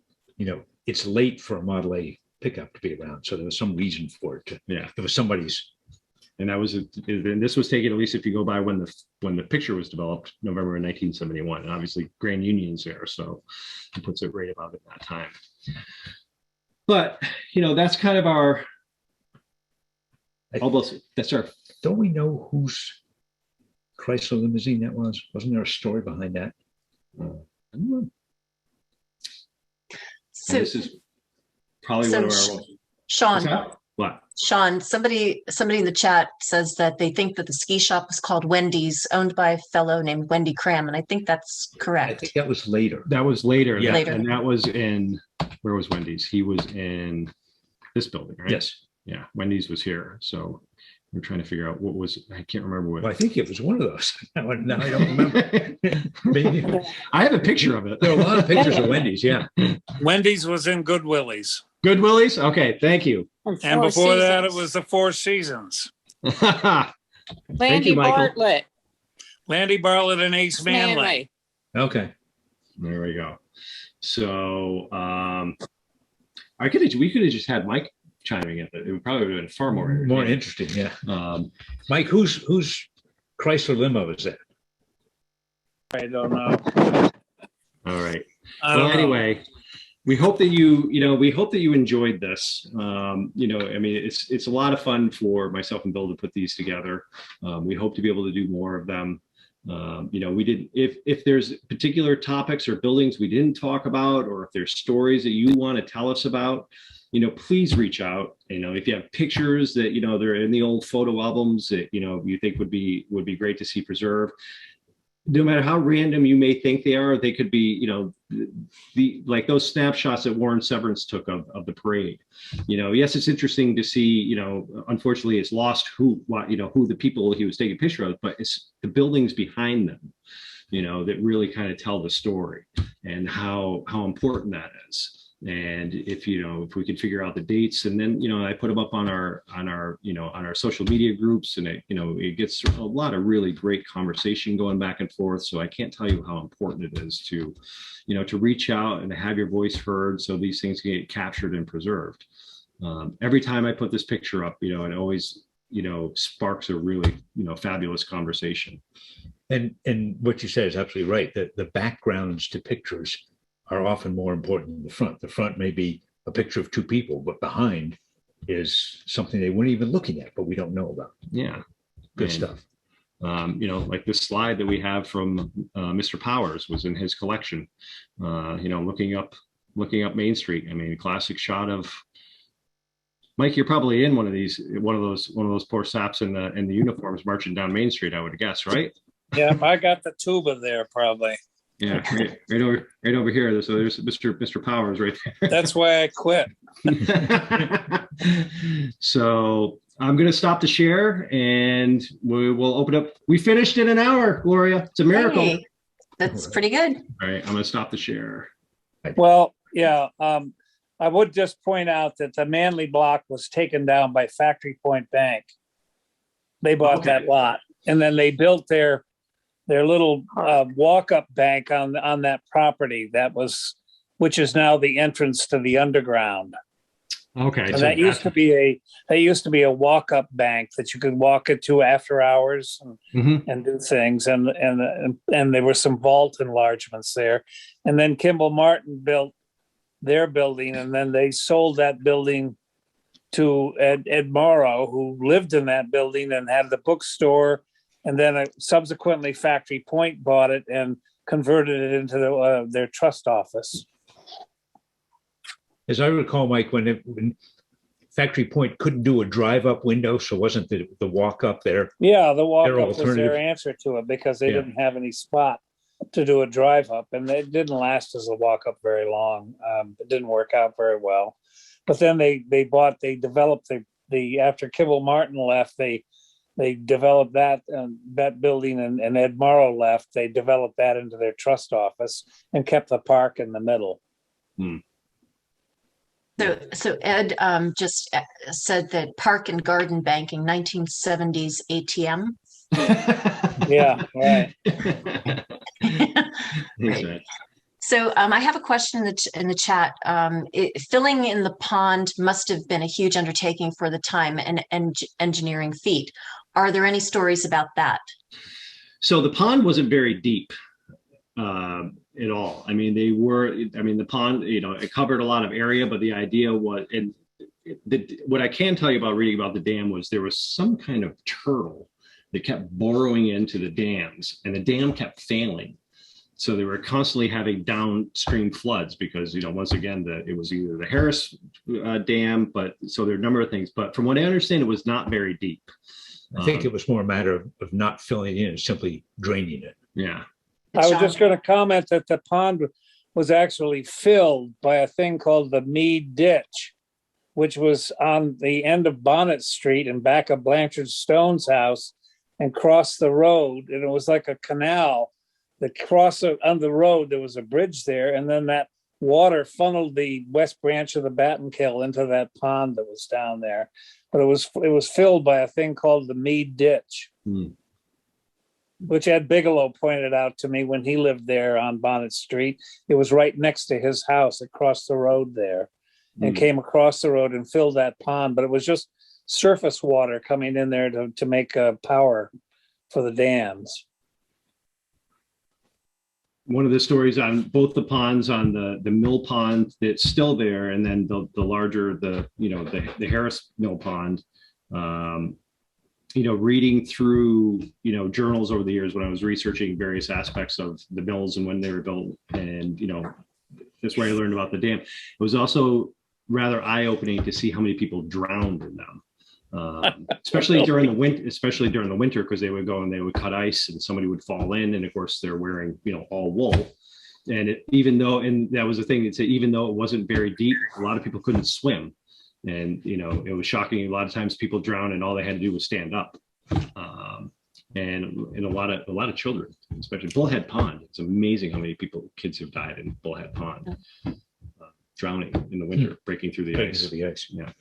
it's late for a Model A pickup to be around, so there was some reason for it. It was somebody's. And this was taken, at least if you go by when the picture was developed, November of 1971. And obviously Grand Union's there, so it puts it right about at that time. But that's kind of our. Don't we know whose Chrysler limousine that was? Wasn't there a story behind that? I don't know. So this is probably one of our. Shawn. What? Shawn, somebody in the chat says that they think that the ski shop was called Wendy's, owned by a fellow named Wendy Cram, and I think that's correct. I think that was later. That was later. Yeah. Later. And that was where was Wendy's? He was in this building, right? Yes. Yeah, Wendy's was here. So we're trying to figure out I can't remember what. Well, I think it was one of those. Now I don't remember. Maybe. I have a picture of it. There are a lot of pictures of Wendy's, yeah. Wendy's was in Good Willie's. Good Willie's? Okay, thank you. And before that, it was the Four Seasons. Landy Bartlett. Landy Bartlett and Ace Manley. Okay. There we go. So we could have just had Mike chiming in, but it would probably have been far more interesting. Yeah. Mike, whose Chrysler limo is that? I don't know. All right. Well, anyway, we hope that you enjoyed this. It's a lot of fun for myself and Bill to put these together. We hope to be able to do more of them. We did, if there's particular topics or buildings we didn't talk about, or if there's stories that you want to tell us about, please reach out. If you have pictures that, they're in the old photo albums that, you think would be great to see preserved. No matter how random you may think they are, they could be, like those snapshots that Warren Severance took of the parade. Yes, it's interesting to see, unfortunately it's lost who the people he was taking a picture of, but it's the buildings behind them, that really kind of tell the story and how important that is. And if we could figure out the dates, and then I put them up on our social media groups, and it gets a lot of really great conversation going back and forth. So I can't tell you how important it is to reach out and to have your voice heard, so these things get captured and preserved. Every time I put this picture up, it always sparks a really fabulous conversation. And what you said is absolutely right. That the backgrounds to pictures are often more important than the front. The front may be a picture of 2 people, but behind is something they weren't even looking at, but we don't know about. Yeah. Good And, stuff. Like this slide that we have from Mr. Powers was in his collection. Looking up Main Street. I mean, classic shot of Mike. You're probably in one of those poor saps in the uniforms marching down Main Street, I would guess, right? Yeah, I got the tuba there probably. Yeah, right over here. So there's Mr. Powers right there. That's why I quit. So I'm going to stop the share and we will open up. We finished in an hour, Gloria. It's a miracle. Hey, that's pretty good. All right, I'm going to stop the share. Well, yeah, I would just point out that the Manley block was taken down by Factory Point Bank. They bought that lot, and then they built their little walk-up bank on that property which is now the entrance to the underground. Okay, and that used to be a walk-up bank that you could walk into after hours and do things, and there were some vault enlargements there, and then Kimball Martin built their building, and then they sold that building to Ed Morrow, who lived in that building and had the bookstore, and then subsequently Factory Point bought it and converted it into their trust office. As I recall, Mike, when Factory Point couldn't do a drive-up window, so wasn't the walk-up there? Yeah, the walk-up was their answer to it because they didn't have any spot to do a drive-up, and it didn't last as a walk-up very long. It didn't work out very well. But then they developed after Kimball Martin left, they developed that building, and Ed Morrow left. They developed that into their trust office and kept the park in the middle. So Ed just said that Park and Garden Banking, 1970s ATM. Yeah, right. Right. So I have a question in the chat. Filling in the pond must have been a huge undertaking for the time and engineering feat. Are there any stories about that? So the pond wasn't very deep at all. I mean, the pond, it covered a lot of area, but the idea was, what I can tell you about reading about the dam was there was some kind of turtle that kept burrowing into the dams, and the dam kept failing. So they were constantly having downstream floods because, once again, it was either the Harris Dam, but so there are a number of things. But from what I understand, it was not very deep. I think it was more a matter of not filling it in, simply draining it. Yeah. I was just going to comment that the pond was actually filled by a thing called the Mead Ditch, which was on the end of Bonnet Street and back of Blanchard Stone's house and crossed the road. And it was like a canal. The on the road, there was a bridge there, and then that water funneled the west branch of the Battenkill into that pond that was down there. But it was filled by a thing called the Mead Ditch, which Ed Bigelow pointed out to me when he lived there on Bonnet Street. It was right next to his house. It crossed the road there and came across the road and filled that pond. But it was just surface water coming in there to make power for the dams. One of the stories on both the ponds, on the mill pond that's still there, and then the larger, the Harris Mill Pond, reading through, journals over the years when I was researching various aspects of the mills and when they were built, and, that's where I learned about the dam. It was also rather eye-opening to see how many people drowned in them. Especially during the winter, because they would go and they would cut ice and somebody would fall in, and of course they're wearing all wool, and that was the thing, that even though it wasn't very deep, a lot of people couldn't swim, and it was shocking. A lot of times people drowned and all they had to do was stand up, and a lot of children, especially Bullhead Pond. It's amazing how many kids have died in Bullhead Pond, drowning in the winter, breaking through the ice. Yeah,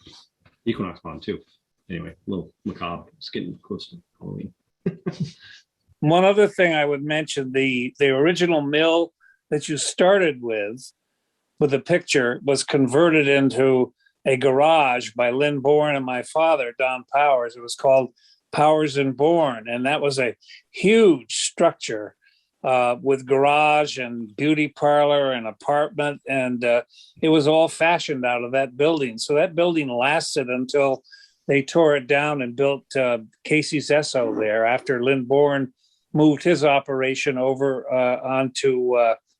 Equinox Pond too. Anyway, a little macabre. It's getting close to Halloween. One other thing I would mention, the original mill that you started with the picture was converted into a garage by Lynn Bourne and my father, Don Powers. It was called Powers and Bourne, and that was a huge structure. with garage and beauty parlor and apartment. And it was all fashioned out of that building. So that building lasted until they tore it down and built Casey's Esso there after Lynn Bourne moved his operation over onto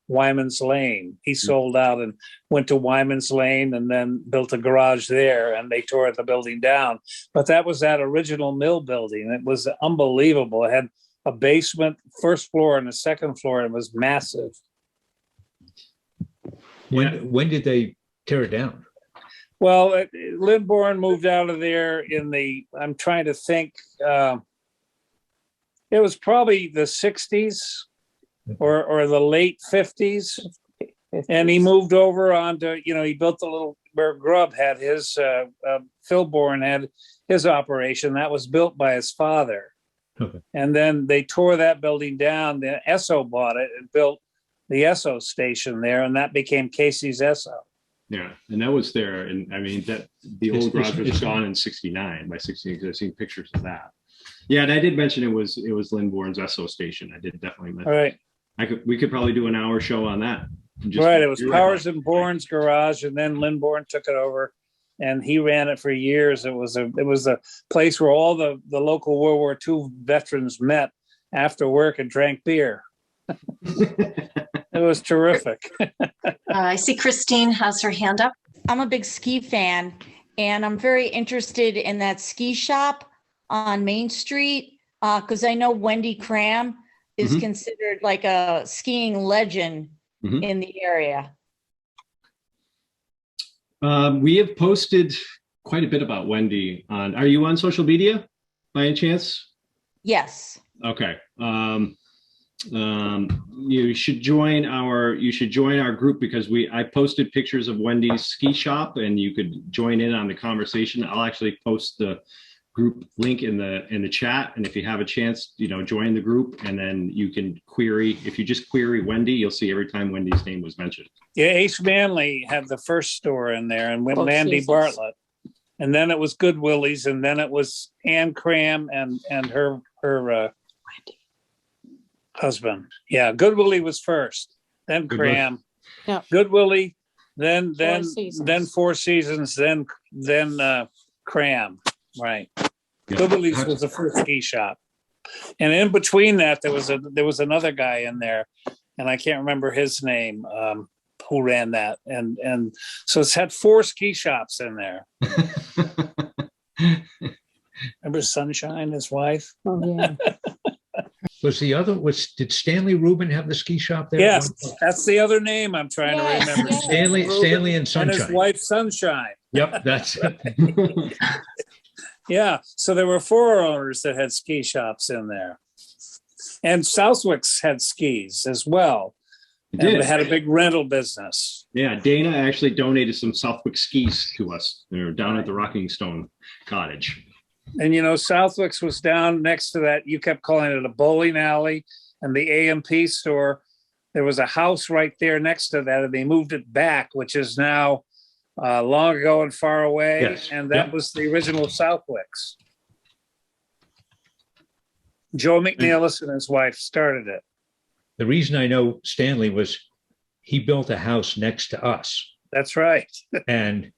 Wyman's Lane. He sold out and went to Wyman's Lane and then built a garage there, and they tore the building down. But that was that original mill building. It was unbelievable. It had a basement, first floor, and a second floor. It was massive. When did they tear it down? Well, Lynn Bourne moved out of there I'm trying to think, it was probably the 60s or the late 50s. And he moved over onto, he built the little, where Grubb had his, Phil Bourne had his operation. That was built by his father. Okay. And then they tore that building down. The Esso bought it and built the Esso station there, and that became Casey's Esso. Yeah, and that was there. And I mean, that the old garage was gone in '69. By '69, I've seen pictures of that. Yeah, and I did mention it was Lynn Bourne's Esso station. I did definitely mention. All right. We could probably do an hour show on that. Right. It was Powers and Bourne's garage, and then Lynn Bourne took it over, and he ran it for years. It was a place where all the local World War II veterans met after work and drank beer. It was terrific. I see Christine has her hand up. I'm a big ski fan, and I'm very interested in that ski shop on Main Street because I know Wendy Cram is considered like a skiing legend in the area. We have posted quite a bit about Wendy on. Are you on social media by any chance? Yes. Okay. You should join our group because I posted pictures of Wendy's ski shop, and you could join in on the conversation. I'll actually post the group link in the chat, and if you have a chance, join the group, and then you can query. If you just query Wendy, you'll see every time Wendy's name was mentioned. Yeah, Ace Manley had the first store in there, and with Mandy Bartlett, and then it was Good Willie's, and then it was Ann Cram and her husband. Yeah, Good Willie was first, then Cram. Yeah. Good Willie, then Four Seasons, then Cram. Right. Yeah. Good Willie's was the first ski shop, and in between that there was another guy in there, and I can't remember his name, who ran that, and so it's had 4 ski shops in there. Remember Sunshine, his wife? Oh, yeah. Did Stanley Rubin have the ski shop there? Yes, that's the other name I'm trying to remember. Yes. Stanley and Sunshine. And his wife Sunshine. Yep, that's it. Yeah, so there were 4 owners that had ski shops in there. And Southwick's had skis as well. They had a big rental business. Yeah, Dana actually donated some Southwick skis to us. They're down at the Rocking Stone Cottage. And Southwick's was down next to that. You kept calling it a bowling alley, and the A&P store. There was a house right there next to that, and they moved it back, which is now long ago and far away. Yes. And that was the original Southwick's. Joe McNeilis and his wife started it. The reason I know Stanley was he built a house next to us. That's right. And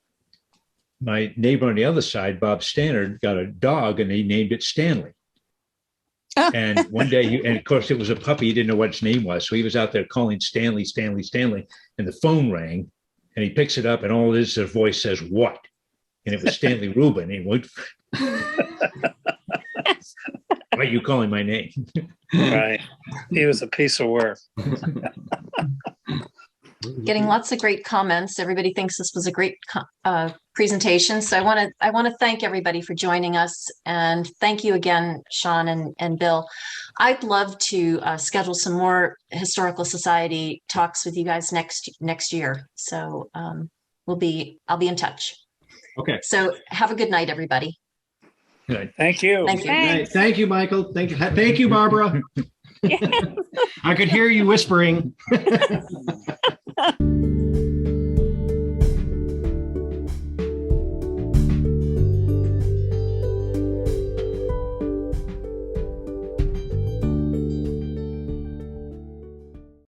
my neighbor on the other side, Bob Stannard, got a dog, and he named it Stanley. And one day, and of course, it was a puppy. He didn't know what its name was. So he was out there calling Stanley, Stanley, Stanley. And the phone rang, and he picks it up, and all it is, their voice says, "What?" And it was Stanley Rubin. He went, "Why are you calling my name?" Right. He was a piece of work. Getting lots of great comments. Everybody thinks this was a great presentation. So I want to thank everybody for joining us, and thank you again, Shawn and Bill. I'd love to schedule some more Historical Society talks with you guys next year. So I'll be in touch. Okay. So have a good night, everybody. Good. Thank you. Thank you. Thank you, Michael. Thank you, Barbara. I could hear you whispering.